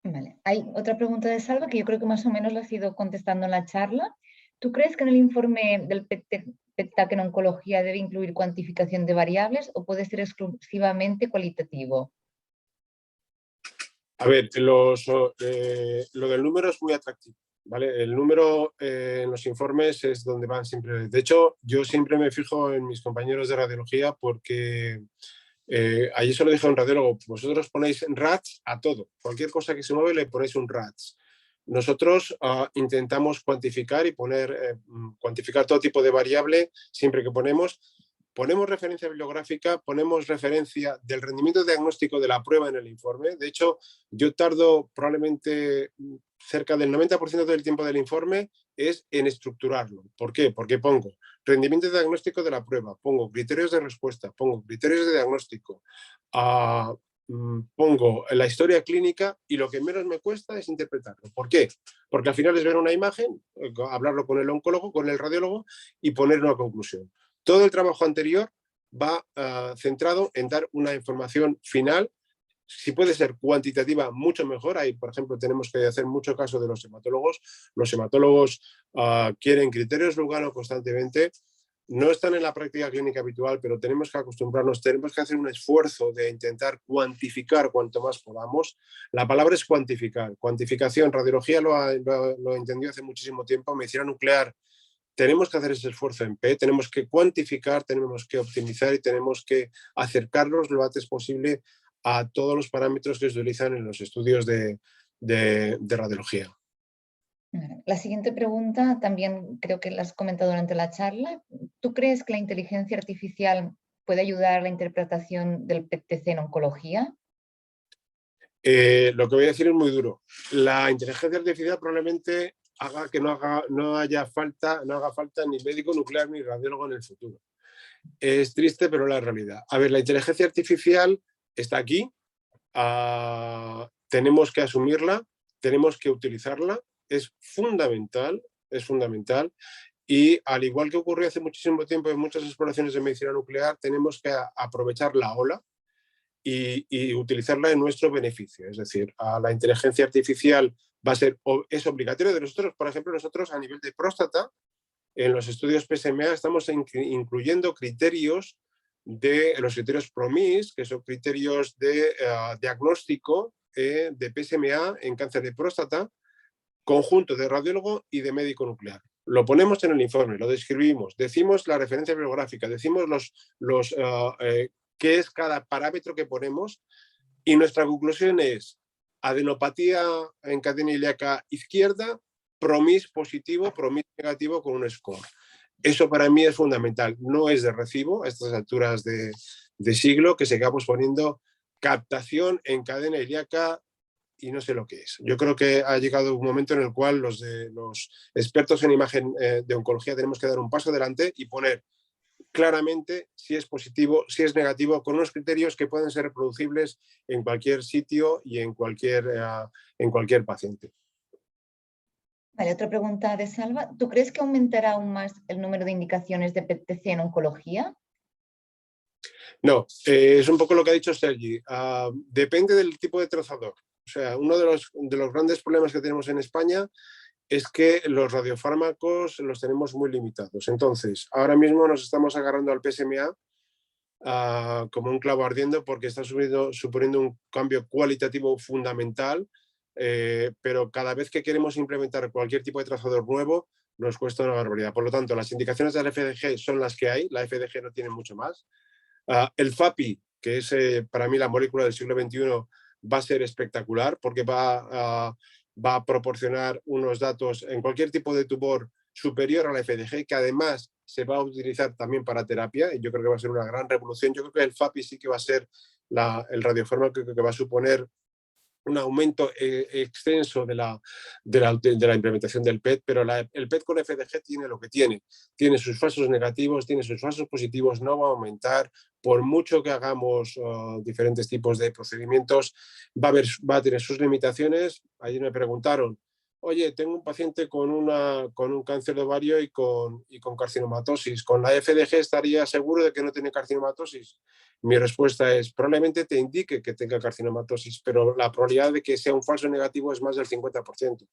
Vale. Hay otra pregunta de Salva que yo creo que más o menos la has ido contestando en la charla. ¿Tú crees que en el informe del PET-TAC en oncología debe incluir cuantificación de variables o puede ser exclusivamente cualitativo? A ver, lo del número es muy atractivo, ¿vale? El número en los informes es donde van siempre. De hecho, yo siempre me fijo en mis compañeros de radiología porque allí se lo dije a un radiólogo, vosotros ponéis RATs a todo, cualquier cosa que se mueve le ponéis un RATs. Nosotros intentamos cuantificar y cuantificar todo tipo de variable siempre que ponemos, ponemos referencia bibliográfica, ponemos referencia del rendimiento diagnóstico de la prueba en el informe. De hecho, yo tardo probablemente cerca del 90% del tiempo del informe es en estructurarlo. ¿Por qué? Porque pongo rendimiento diagnóstico de la prueba, pongo criterios de respuesta, pongo criterios de diagnóstico, pongo la historia clínica y lo que menos me cuesta es interpretarlo. ¿Por qué? Porque al final es ver una imagen, hablarlo con el oncólogo, con el radiólogo y poner una conclusión. Todo el trabajo anterior va centrado en dar una información final, si puede ser cuantitativa, mucho mejor. Ahí, por ejemplo, tenemos que hacer mucho caso de los hematólogos. Los hematólogos quieren criterios Lugano constantemente. No están en la práctica clínica habitual, pero tenemos que acostumbrarnos, tenemos que hacer un esfuerzo de intentar cuantificar cuanto más podamos. La palabra es cuantificar. Cuantificación, radiología lo entendió hace muchísimo tiempo, medicina nuclear. Tenemos que hacer ese esfuerzo en PET, tenemos que cuantificar, tenemos que optimizar y tenemos que acercarnos lo antes posible a todos los parámetros que se utilizan en los estudios de radiología. La siguiente pregunta también creo que la has comentado durante la charla. ¿Tú crees que la inteligencia artificial puede ayudar a la interpretación del PET-TC en oncología? Lo que voy a decir es muy duro. La inteligencia artificial probablemente haga que no haga falta ni médico nuclear ni radiólogo en el futuro. Es triste, pero la realidad. A ver, la inteligencia artificial está aquí, tenemos que asumirla, tenemos que utilizarla, es fundamental, y al igual que ocurrió hace muchísimo tiempo en muchas exploraciones de medicina nuclear, tenemos que aprovechar la ola y utilizarla en nuestro beneficio. Es decir, la inteligencia artificial es obligatorio de nosotros. Por ejemplo, nosotros a nivel de próstata, en los estudios PSMA estamos incluyendo criterios los criterios PROMIS, que son criterios de diagnóstico de PSMA en cáncer de próstata, conjunto de radiólogo y de médico nuclear. Lo ponemos en el informe, lo describimos, decimos la referencia bibliográfica, decimos qué es cada parámetro que ponemos, y nuestra conclusión es adenopatía en cadena ilíaca izquierda, PROMIS positivo, PROMIS negativo con un score. Eso para mí es fundamental. No es de recibo a estas alturas de siglo que sigamos poniendo captación en cadena ilíaca y no sé lo que es. Yo creo que ha llegado un momento en el cual los expertos en imagen de oncología tenemos que dar un paso adelante y poner claramente si es positivo, si es negativo, con unos criterios que pueden ser reproducibles en cualquier sitio y en cualquier paciente. Vale, otra pregunta de Salva. ¿Tú crees que aumentará aún más el número de indicaciones de PET-TC en oncología? No, es un poco lo que ha dicho Sergi. Depende del tipo de trazador. O sea, uno de los grandes problemas que tenemos en España es que los radiofármacos los tenemos muy limitados. Entonces, ahora mismo nos estamos agarrando al PSMA como un clavo ardiendo porque está suponiendo un cambio cualitativo fundamental, pero cada vez que queremos implementar cualquier tipo de trazador nuevo nos cuesta una barbaridad. Por lo tanto, las indicaciones de la FDG son las que hay, la FDG no tiene mucho más. El FAPI, que es para mí la molécula del siglo XXI, va a ser espectacular porque va a proporcionar unos datos en cualquier tipo de tumor superior a la FDG, que además se va a utilizar también para terapia, y yo creo que va a ser una gran revolución. Yo creo que el FAPI sí que va a ser el radiofármaco que va a suponer un aumento extenso de la implementación del PET, pero el PET con FDG tiene lo que tiene sus falsos negativos, tiene sus falsos positivos, no va a aumentar, por mucho que hagamos diferentes tipos de procedimientos, va a tener sus limitaciones. Ayer me preguntaron, oye, tengo un paciente con un cáncer de ovario y con carcinomatosis, ¿con la FDG estaría seguro de que no tiene carcinomatosis? Mi respuesta es, probablemente te indique que tenga carcinomatosis, pero la probabilidad de que sea un falso negativo es más del 50%.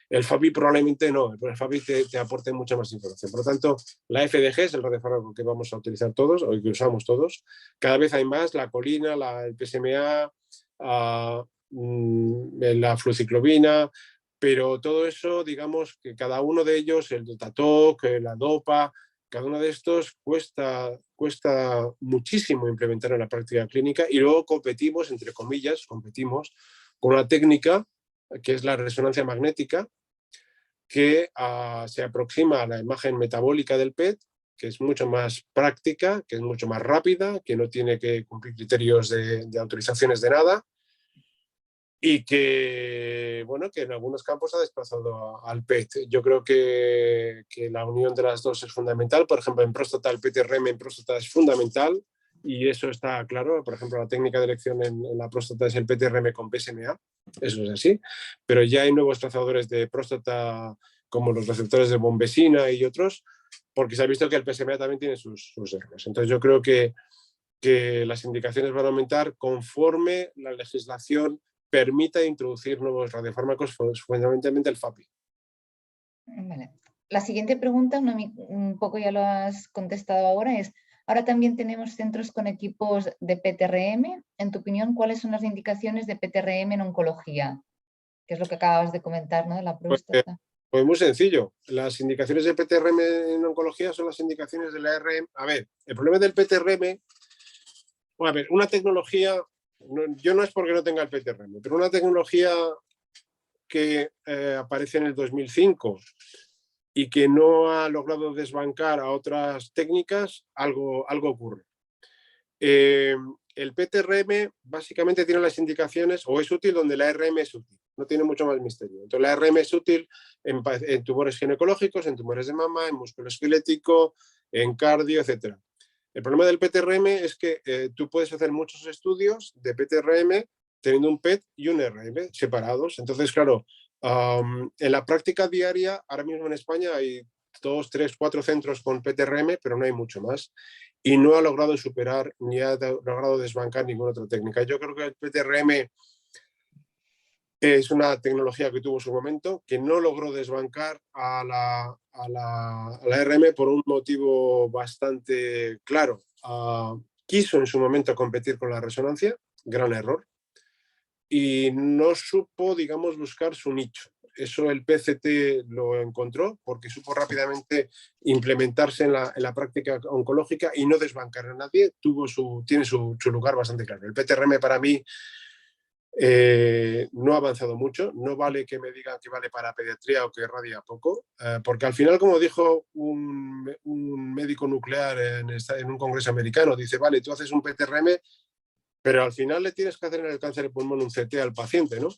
El FAPI probablemente no, el FAPI te aporte mucha más información. Por lo tanto, la FDG es el radiofármaco que vamos a utilizar todos, o que usamos todos. Cada vez hay más, la colina, el PSMA, la fluciclovina, pero todo eso, digamos que cada uno de ellos, el Dotatoc, la DOPA, cada uno de estos cuesta muchísimo implementar en la práctica clínica, y luego competimos, entre comillas, con una técnica que es la resonancia magnética, que se aproxima a la imagen metabólica del PET que es mucho más práctica, que es mucho más rápida, que no tiene que cumplir criterios de autorizaciones de nada y que, bueno, que en algunos campos ha desplazado al PET. Yo creo que la unión de las dos es fundamental. Por ejemplo, en próstata el PTRM en próstata es fundamental y eso está claro. Por ejemplo, la técnica de elección en la próstata es el PTRM con PSMA, eso es así, pero ya hay nuevos trazadores de próstata como los receptores de bombesina y otros, porque se ha visto que el PSMA también tiene sus errores. Entonces yo creo que las indicaciones van a aumentar conforme la legislación permita introducir nuevos radiofármacos, fundamentalmente el FAPI. Vale. La siguiente pregunta, un poco ya lo has contestado ahora, es, ahora también tenemos centros con equipos de PTRM. En tu opinión, ¿cuáles son las indicaciones de PTRM en oncología? Que es lo que acabas de comentar, ¿no? De la próstata. Pues muy sencillo. Las indicaciones de PTRM en oncología son las indicaciones de la ARM. A ver, el problema del PTRM, bueno, a ver, una tecnología, yo no es porque no tenga el PTRM, pero una tecnología que aparece en el 2005 y que no ha logrado desbancar a otras técnicas, algo ocurre. El PTRM básicamente tiene las indicaciones, o es útil donde la ARM es útil, no tiene mucho más misterio. Entonces la ARM es útil en tumores ginecológicos, en tumores de mama, en músculo esquelético, en cardio, etc. El problema del PTRM es que tú puedes hacer muchos estudios de PTRM teniendo un PET y un RM separados. Entonces, claro, en la práctica diaria, ahora mismo en España hay 2, 3, 4 centros con PTRM, pero no hay mucho más. Y no ha logrado superar ni ha logrado desbancar ninguna otra técnica. Yo creo que el PTRM es una tecnología que tuvo su momento, que no logró desbancar a la RM por un motivo bastante claro. Quiso en su momento competir con la resonancia, gran error, y no supo, digamos, buscar su nicho. Eso el PCT lo encontró porque supo rápidamente implementarse en la práctica oncológica y no desbancar a nadie. Tiene su lugar bastante claro. El PTRM para mí no ha avanzado mucho. No vale que me digan que vale para pediatría o que radia poco, porque al final, como dijo un médico nuclear en un congreso americano, dice, vale, tú haces un PTRM, pero al final le tienes que hacer en el cáncer de pulmón un CT al paciente, ¿no?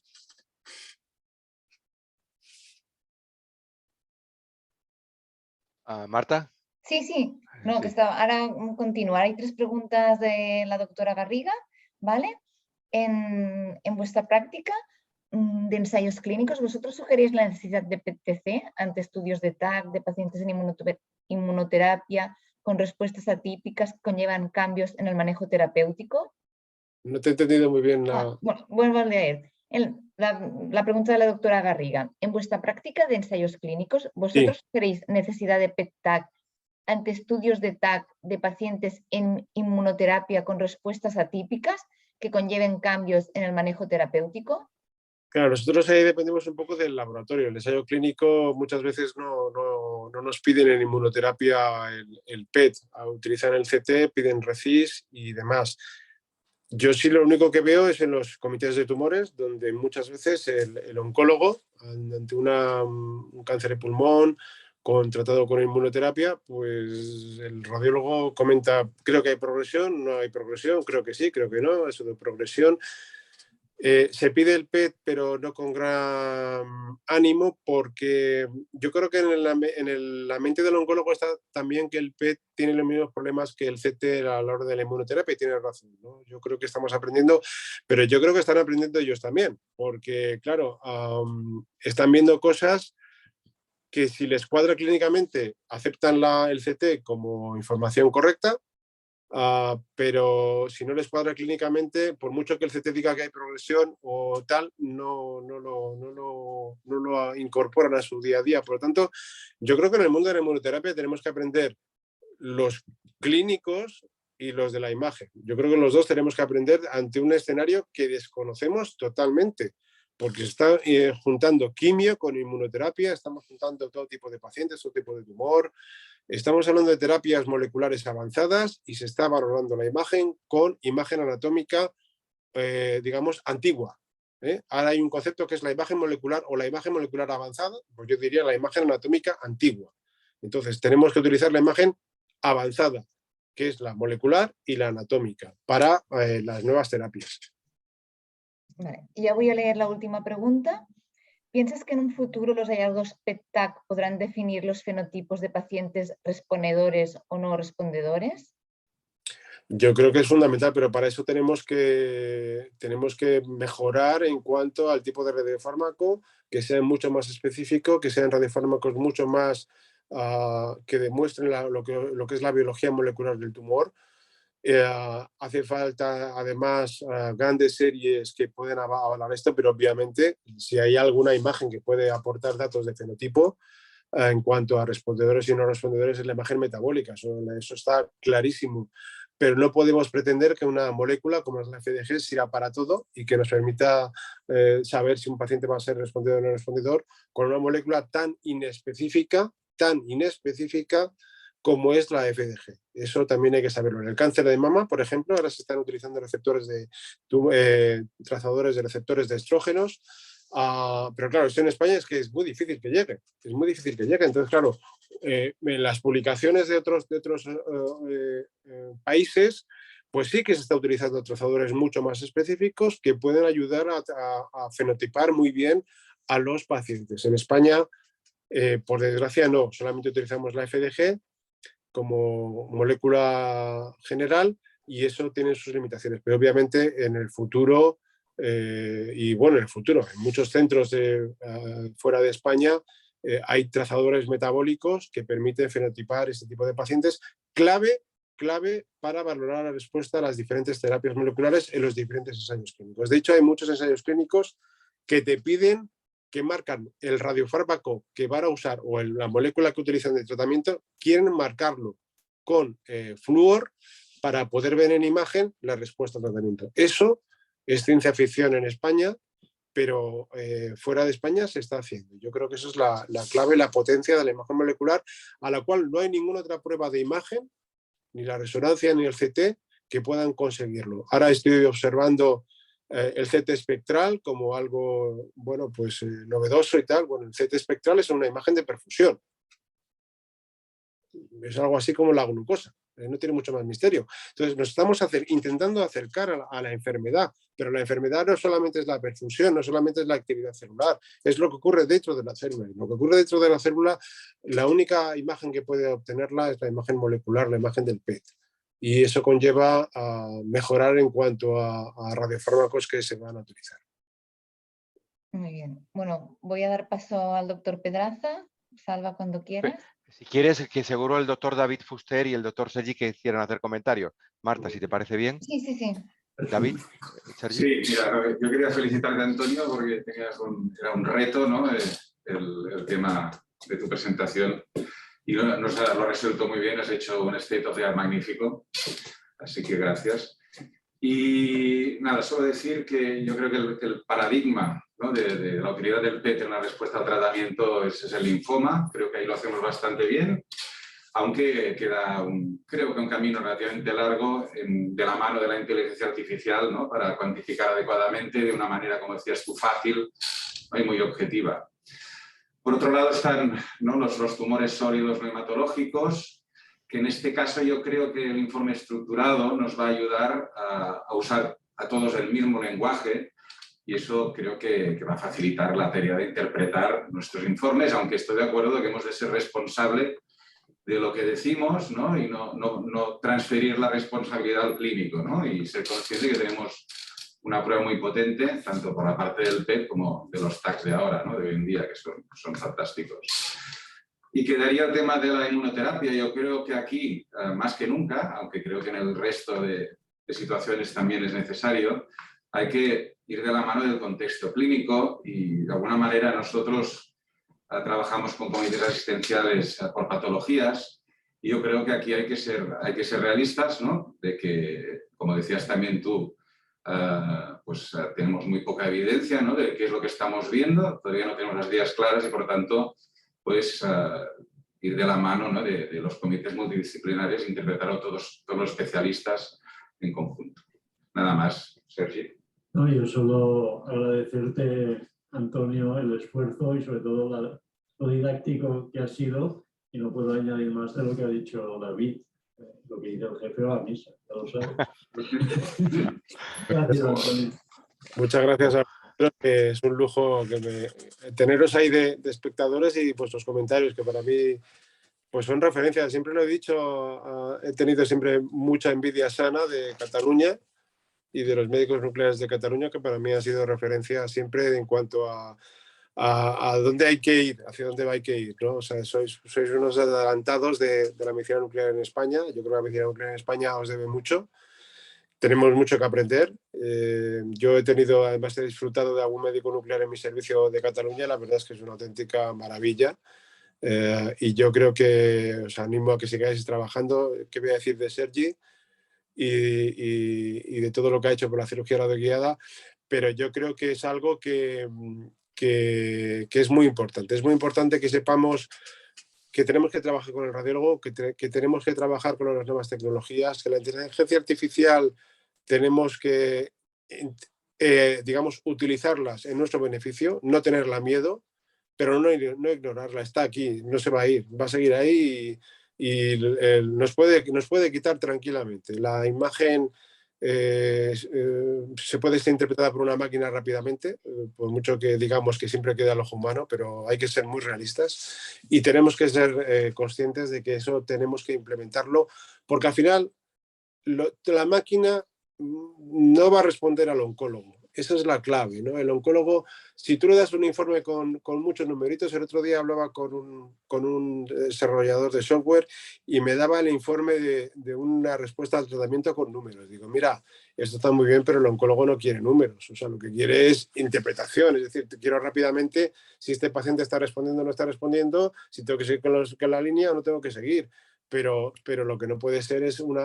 Marta. Sí. No, que está, ahora continuar. Hay 3 preguntas de la doctora Garriga, ¿vale? En vuestra práctica de ensayos clínicos, ¿vosotros sugerís la necesidad de PET-CT ante estudios de TAC de pacientes en inmunoterapia con respuestas atípicas que conllevan cambios en el manejo terapéutico? No te he entendido muy bien. Bueno, vuelvo a leer. La pregunta de la doctora Garriga. En vuestra práctica de ensayos clínicos, ¿vosotros sugerís necesidad de PET-TAC ante estudios de TAC de pacientes en inmunoterapia con respuestas atípicas que conlleven cambios en el manejo terapéutico? Claro, nosotros ahí dependemos un poco del laboratorio. El ensayo clínico muchas veces no nos piden en inmunoterapia el PET, utilizan el CT, piden RECIS y demás. Yo sí lo único que veo es en los comités de tumores, donde muchas veces el oncólogo, ante un cáncer de pulmón tratado con inmunoterapia, pues el radiólogo comenta, creo que hay progresión, no hay progresión, creo que sí, creo que no, eso de progresión. Se pide el PET, pero no con gran ánimo, porque yo creo que en la mente del oncólogo está también que el PET tiene los mismos problemas que el CT a la hora de la inmunoterapia, y tiene razón, ¿no? Yo creo que estamos aprendiendo, pero yo creo que están aprendiendo ellos también, porque claro, están viendo cosas que si les cuadra clínicamente aceptan el CT como información correcta, pero si no les cuadra clínicamente, por mucho que el CT diga que hay progresión o tal, no lo incorporan a su día a día. Por lo tanto, yo creo que en el mundo de la inmunoterapia tenemos que aprender los clínicos y los de la imagen. Yo creo que los dos tenemos que aprender ante un escenario que desconocemos totalmente, porque se está juntando quimio con inmunoterapia, estamos juntando todo tipo de pacientes, todo tipo de tumor. Estamos hablando de terapias moleculares avanzadas y se está valorando la imagen con imagen anatómica, digamos, antigua. Ahora hay un concepto que es la imagen molecular o la imagen molecular avanzada, pues yo diría la imagen anatómica antigua. Entonces tenemos que utilizar la imagen avanzada, que es la molecular y la anatómica, para las nuevas terapias. Vale. Ya voy a leer la última pregunta. ¿Piensas que en un futuro los hallazgos PET-TAC podrán definir los fenotipos de pacientes respondedores o no respondedores? Yo creo que es fundamental, pero para eso tenemos que mejorar en cuanto al tipo de radiofármaco, que sea mucho más específico, que sean radiofármacos mucho más que demuestren lo que es la biología molecular del tumor. Hace falta además grandes series que pueden avalar esto, pero obviamente si hay alguna imagen que puede aportar datos de fenotipo en cuanto a respondedores y no respondedores es la imagen metabólica, eso está clarísimo. Pero no podemos pretender que una molécula como es la FDG sirva para todo y que nos permita saber si un paciente va a ser respondedor o no respondedor con una molécula tan inespecífica como es la FDG. Eso también hay que saberlo. En el cáncer de mama, por ejemplo, ahora se están utilizando trazadores de receptores de estrógenos, pero claro, esto en España es que es muy difícil que llegue. Es muy difícil que llegue. Entonces, claro, en las publicaciones de otros países, pues sí que se está utilizando trazadores mucho más específicos que pueden ayudar a fenotipar muy bien a los pacientes. En España, por desgracia, no. Solamente utilizamos la FDG como molécula general y eso tiene sus limitaciones. Pero obviamente en el futuro, en muchos centros fuera de España hay trazadores metabólicos que permiten fenotipar este tipo de pacientes, clave para valorar la respuesta a las diferentes terapias moleculares en los diferentes ensayos clínicos. De hecho, hay muchos ensayos clínicos que te piden que marcan el radiofármaco que van a usar o la molécula que utilizan de tratamiento, quieren marcarlo con flúor para poder ver en imagen la respuesta al tratamiento. Eso es ciencia ficción en España, pero fuera de España se está haciendo. Yo creo que eso es la clave, la potencia de la imagen molecular, a la cual no hay ninguna otra prueba de imagen, ni la resonancia ni el CT, que puedan conseguirlo. Ahora estoy observando el CT espectral como algo, bueno, pues novedoso y tal. Bueno, el CT espectral es una imagen de perfusión. Es algo así como la glucosa. No tiene mucho más misterio. Entonces nos estamos intentando acercar a la enfermedad, pero la enfermedad no solamente es la perfusión, no solamente es la actividad celular, es lo que ocurre dentro de la célula. Lo que ocurre dentro de la célula, la única imagen que puede obtenerla es la imagen molecular, la imagen del PET. Y eso conlleva a mejorar en cuanto a radiofármacos que se van a utilizar. Muy bien. Bueno, voy a dar paso al doctor Pedraza. Salva cuando quieras. Si quieres, que seguro el doctor David Fuster y el doctor Sergi que quieran hacer comentarios. Marta, si te parece bien. Sí. David, Sergi. Sí, mira, yo quería felicitarte, Antonio, porque era un reto, ¿no? El tema de tu presentación y lo has resuelto muy bien, has hecho un state of the art magnífico, así que gracias. Y nada, solo decir que yo creo que el paradigma, ¿no? de la utilidad del PET en la respuesta al tratamiento es el linfoma. Creo que ahí lo hacemos bastante bien, aunque queda creo que un camino relativamente largo de la mano de la inteligencia artificial, ¿no? Para cuantificar adecuadamente de una manera, como decías tú, fácil, ¿no? Y muy objetiva. Por otro lado están, ¿no? los tumores sólidos no hematológicos, que en este caso yo creo que el informe estructurado nos va a ayudar a usar a todos el mismo lenguaje y eso creo que va a facilitar la tarea de interpretar nuestros informes, aunque estoy de acuerdo que hemos de ser responsables de lo que decimos, ¿no? Y no transferir la responsabilidad al clínico, ¿no? Y ser consciente que tenemos una prueba muy potente, tanto por la parte del PET como de los TACs de ahora, ¿no? De hoy en día, que son fantásticos. Y quedaría el tema de la inmunoterapia. Yo creo que aquí, más que nunca, aunque creo que en el resto de situaciones también es necesario, hay que ir de la mano del contexto clínico y de alguna manera nosotros trabajamos con comités asistenciales por patologías y yo creo que aquí hay que ser realistas, ¿no? De que, como decías también tú, tenemos muy poca evidencia, ¿no? De qué es lo que estamos viendo, todavía no tenemos las ideas claras y por tanto pues ir de la mano, ¿no? de los comités multidisciplinarios e interpretar a todos los especialistas en conjunto. Nada más, Sergi. No, yo solo agradecerte, Antonio, el esfuerzo y sobre todo lo didáctico que ha sido y no puedo añadir más de lo que ha dicho David. Lo que dice el jefe va a misa, ya lo sabes. Gracias, Antonio. Muchas gracias a vosotros, que es un lujo teneros ahí de espectadores y vuestros comentarios, que para mí pues son referencias. Siempre lo he dicho, he tenido siempre mucha envidia sana de Cataluña y de los médicos nucleares de Cataluña, que para mí ha sido referencia siempre en cuanto a dónde hay que ir, hacia dónde hay que ir, ¿no? O sea, sois unos adelantados de la medicina nuclear en España. Yo creo que la medicina nuclear en España os debe mucho. Tenemos mucho que aprender. Yo además he disfrutado de algún médico nuclear en mi servicio de Cataluña. La verdad es que es una auténtica maravilla. Y yo creo que os animo a que sigáis trabajando. ¿Qué voy a decir de Sergi? Y de todo lo que ha hecho por la cirugía radioguiada, pero yo creo que es algo que es muy importante. Es muy importante que sepamos que tenemos que trabajar con el radiólogo, que tenemos que trabajar con las nuevas tecnologías, que la inteligencia artificial tenemos que, digamos, utilizarlas en nuestro beneficio, no tenerla miedo, pero no ignorarla. Está aquí, no se va a ir, va a seguir ahí y nos puede quitar tranquilamente. La imagen se puede ser interpretada por una máquina rápidamente, por mucho que digamos que siempre queda el ojo humano, pero hay que ser muy realistas y tenemos que ser conscientes de que eso tenemos que implementarlo, porque al final la máquina no va a responder al oncólogo. Esa es la clave, ¿no? El oncólogo, si tú le das un informe con muchos numeritos, el otro día hablaba con un desarrollador de software y me daba el informe de una respuesta al tratamiento con números. Digo, mira, esto está muy bien, pero el oncólogo no quiere números. O sea, lo que quiere es interpretación. Es decir, quiero rápidamente si este paciente está respondiendo o no está respondiendo, si tengo que seguir con la línea o no tengo que seguir. Pero lo que no puede ser es un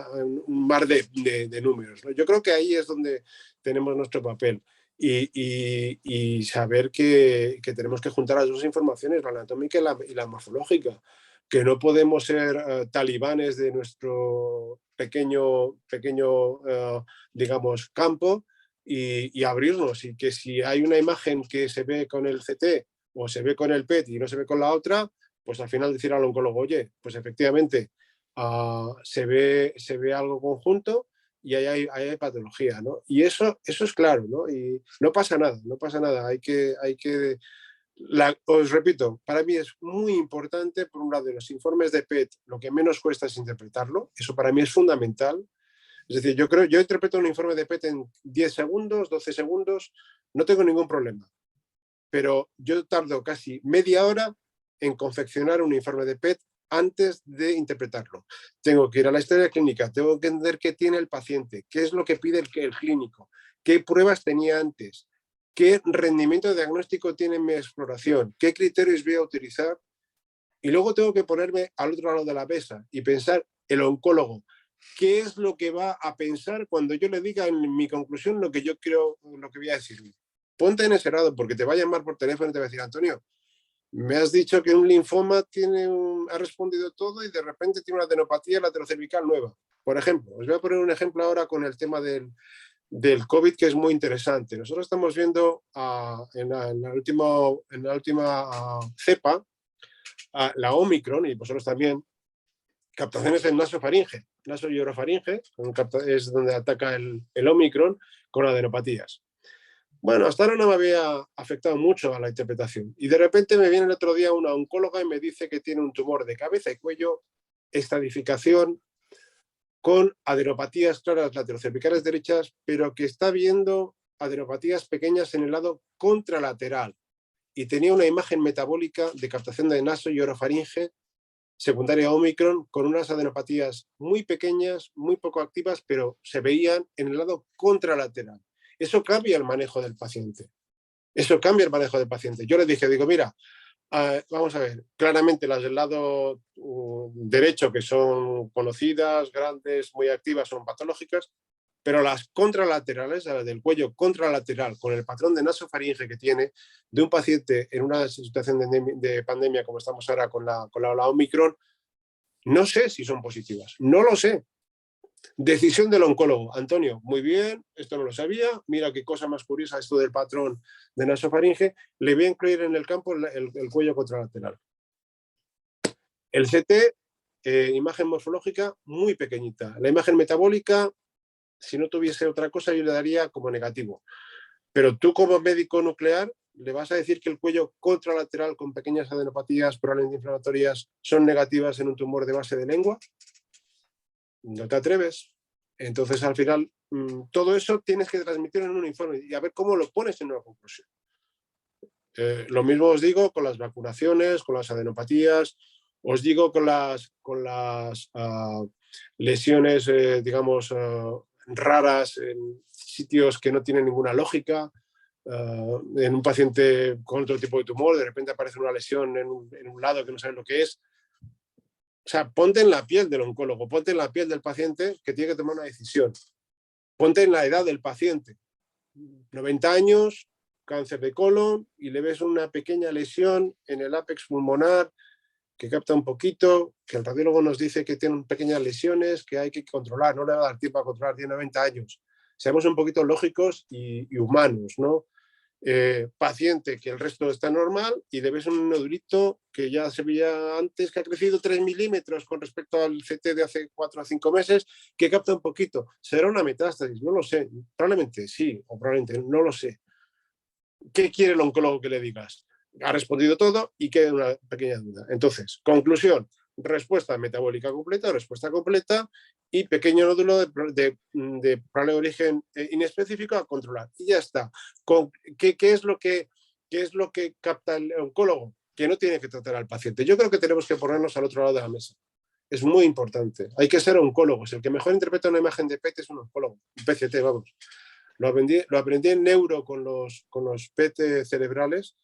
mar de números, ¿no? Yo creo que ahí es donde tenemos nuestro papel y saber que tenemos que juntar las dos informaciones, la anatómica y la morfológica, que no podemos ser talibanes de nuestro pequeño digamos, campo y abrirnos, y que si hay una imagen que se ve con el CT o se ve con el PET y no se ve con la otra, pues al final decir al oncólogo, oye, pues efectivamente se ve algo conjunto y ahí hay patología, ¿no? Y eso es claro, ¿no? Y no pasa nada, no pasa nada. Os repito, para mí es muy importante, por un lado, de los informes de PET, lo que menos cuesta es interpretarlo. Eso para mí es fundamental. Es decir, yo interpreto un informe de PET en 10 segundos, 12 segundos, no tengo ningún problema. Pero yo tardo casi media hora en confeccionar un informe de PET antes de interpretarlo. Tengo que ir a la historia clínica, tengo que entender qué tiene el paciente, qué es lo que pide el clínico, qué pruebas tenía antes, qué rendimiento diagnóstico tiene mi exploración, qué criterios voy a utilizar. Y luego tengo que ponerme al otro lado de la mesa y pensar el oncólogo, ¿qué es lo que va a pensar cuando yo le diga en mi conclusión lo que yo creo, lo que voy a decir? Ponte en ese lado, porque te va a llamar por teléfono y te va a decir, Antonio, me has dicho que un linfoma ha respondido todo y de repente tiene una adenopatía laterocervical nueva. Por ejemplo, os voy a poner un ejemplo ahora con el tema del COVID, que es muy interesante. Nosotros estamos viendo en la última cepa, la Omicron, y vosotros también, captaciones en nasofaringe. Naso y orofaringe es donde ataca el Omicron con adenopatías. Bueno, hasta ahora no me había afectado mucho a la interpretación. Y de repente me viene el otro día una oncóloga y me dice que tiene un tumor de cabeza y cuello, estadificación, con adenopatías claras laterocervicales derechas, pero que está viendo adenopatías pequeñas en el lado contralateral. Y tenía una imagen metabólica de captación de naso y orofaringe secundaria a Omicron, con unas adenopatías muy pequeñas, muy poco activas, pero se veían en el lado contralateral. Eso cambia el manejo del paciente. Eso cambia el manejo del paciente. Yo le dije, mira, vamos a ver, claramente las del lado derecho, que son conocidas, grandes, muy activas, son patológicas, pero las contralaterales, las del cuello contralateral, con el patrón de nasofaringe que tiene de un paciente en una situación de pandemia como estamos ahora con la Omicron, no sé si son positivas, no lo sé. Decisión del oncólogo. Antonio, muy bien, esto no lo sabía, mira qué cosa más curiosa esto del patrón de nasofaringe, le voy a incluir en el campo el cuello contralateral. El CT, imagen morfológica muy pequeñita. La imagen metabólica, si no tuviese otra cosa, yo le daría como negativo. Pero tú como médico nuclear, ¿le vas a decir que el cuello contralateral con pequeñas adenopatías probablemente inflamatorias son negativas en un tumor de base de lengua? No te atreves. Entonces, al final, todo eso tienes que transmitirlo en un informe y a ver cómo lo pones en una conclusión. Lo mismo os digo con las vacunaciones, con las adenopatías, os digo con las lesiones, digamos, raras en sitios que no tienen ninguna lógica. En un paciente con otro tipo de tumor, de repente aparece una lesión en un lado que no sabes lo que es. O sea, ponte en la piel del oncólogo, ponte en la piel del paciente que tiene que tomar una decisión. Ponte en la edad del paciente. 90 años, cáncer de colon, y le ves una pequeña lesión en el ápex pulmonar que capta un poquito, que el radiólogo nos dice que tiene pequeñas lesiones que hay que controlar, no le va a dar tiempo a controlar, tiene 90 años. Seamos un poquito lógicos y humanos, ¿no? Paciente que el resto está normal y le ves un nodulito que ya se veía antes, que ha crecido 3 milímetros con respecto al CT de hace 4 a 5 meses, que capta un poquito. ¿Será una metástasis? No lo sé. Probablemente sí, o probablemente no lo sé. ¿Qué quiere el oncólogo que le digas? Ha respondido todo y queda una pequeña duda. Entonces, conclusión, respuesta metabólica completa, respuesta completa y pequeño nódulo de probable origen inespecífico a controlar. Y ya está. ¿Qué es lo que capta el oncólogo? Que no tiene que tratar al paciente. Yo creo que tenemos que ponernos al otro lado de la mesa. Es muy importante. Hay que ser oncólogos. El que mejor interpreta una imagen de PET es un oncólogo. Un PCT, vamos. Lo aprendí en neuro con los PET cerebrales.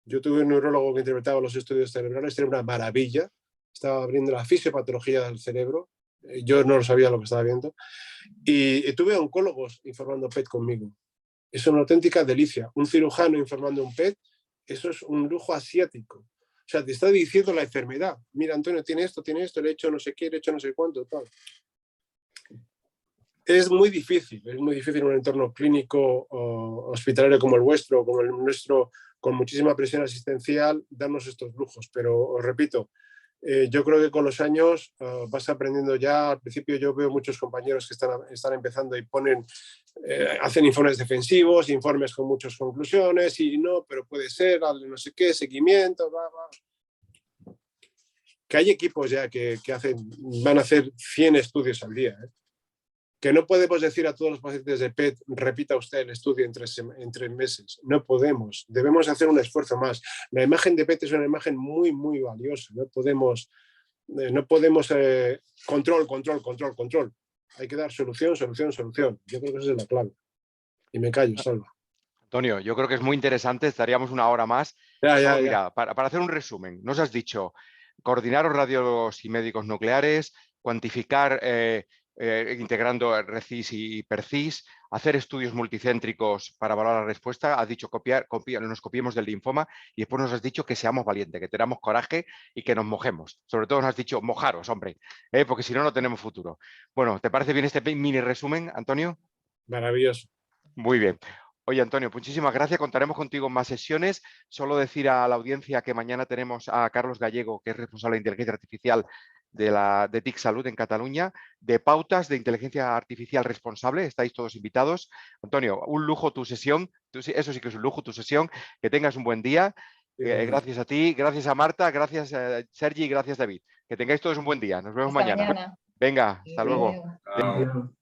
Yo tuve un neurólogo que interpretaba los estudios cerebrales, era una maravilla. Estaba abriendo la fisiopatología del cerebro. Yo no sabía lo que estaba viendo. Y tuve oncólogos informando PET conmigo. Es una auténtica delicia. Un cirujano informando un PET, eso es un lujo asiático. O sea, te está diciendo la enfermedad. Mira, Antonio, tiene esto, le he hecho no sé qué, le he hecho no sé cuánto, tal. Es muy difícil en un entorno clínico o hospitalario como el vuestro, como el nuestro, con muchísima presión asistencial, darnos estos lujos. Pero os repito, yo creo que con los años vas aprendiendo ya. Al principio yo veo muchos compañeros que están empezando y hacen informes defensivos, informes con muchas conclusiones y no, pero puede ser, no sé qué, seguimiento, Que hay equipos ya que van a hacer 100 estudios al día, ¿eh? Que no podemos decir a todos los pacientes de PET, repita usted el estudio en 3 meses. No podemos. Debemos hacer un esfuerzo más. La imagen de PET es una imagen muy, muy valiosa. No podemos control. Hay que dar solución. Yo creo que esa es la clave. Y me callo, Salva. Antonio, yo creo que es muy interesante, estaríamos una hora más. Ya. Mira, para hacer un resumen, nos has dicho coordinar los radiólogos y médicos nucleares, cuantificar integrando RECIS y PERCIS, hacer estudios multicéntricos para evaluar la respuesta. Has dicho nos copiemos del linfoma y después nos has dicho que seamos valientes, que tengamos coraje y que nos mojemos. Sobre todo nos has dicho mojaros, hombre, porque si no, no tenemos futuro. Bueno, ¿te parece bien este mini resumen, Antonio? Maravilloso. Muy bien. Oye, Antonio, muchísimas gracias. Contaremos contigo en más sesiones. Solo decir a la audiencia que mañana tenemos a Carlos Gallego, que es responsable de inteligencia artificial de TIC Salud en Cataluña, de pautas de inteligencia artificial responsable. Estáis todos invitados. Antonio, un lujo tu sesión. Eso sí que es un lujo tu sesión. Que tengas un buen día. Gracias a ti, gracias a Marta, gracias a Sergi y gracias David. Que tengáis todos un buen día. Nos vemos Hasta mañana. mañana. Venga, hasta luego. Adiós. Chao.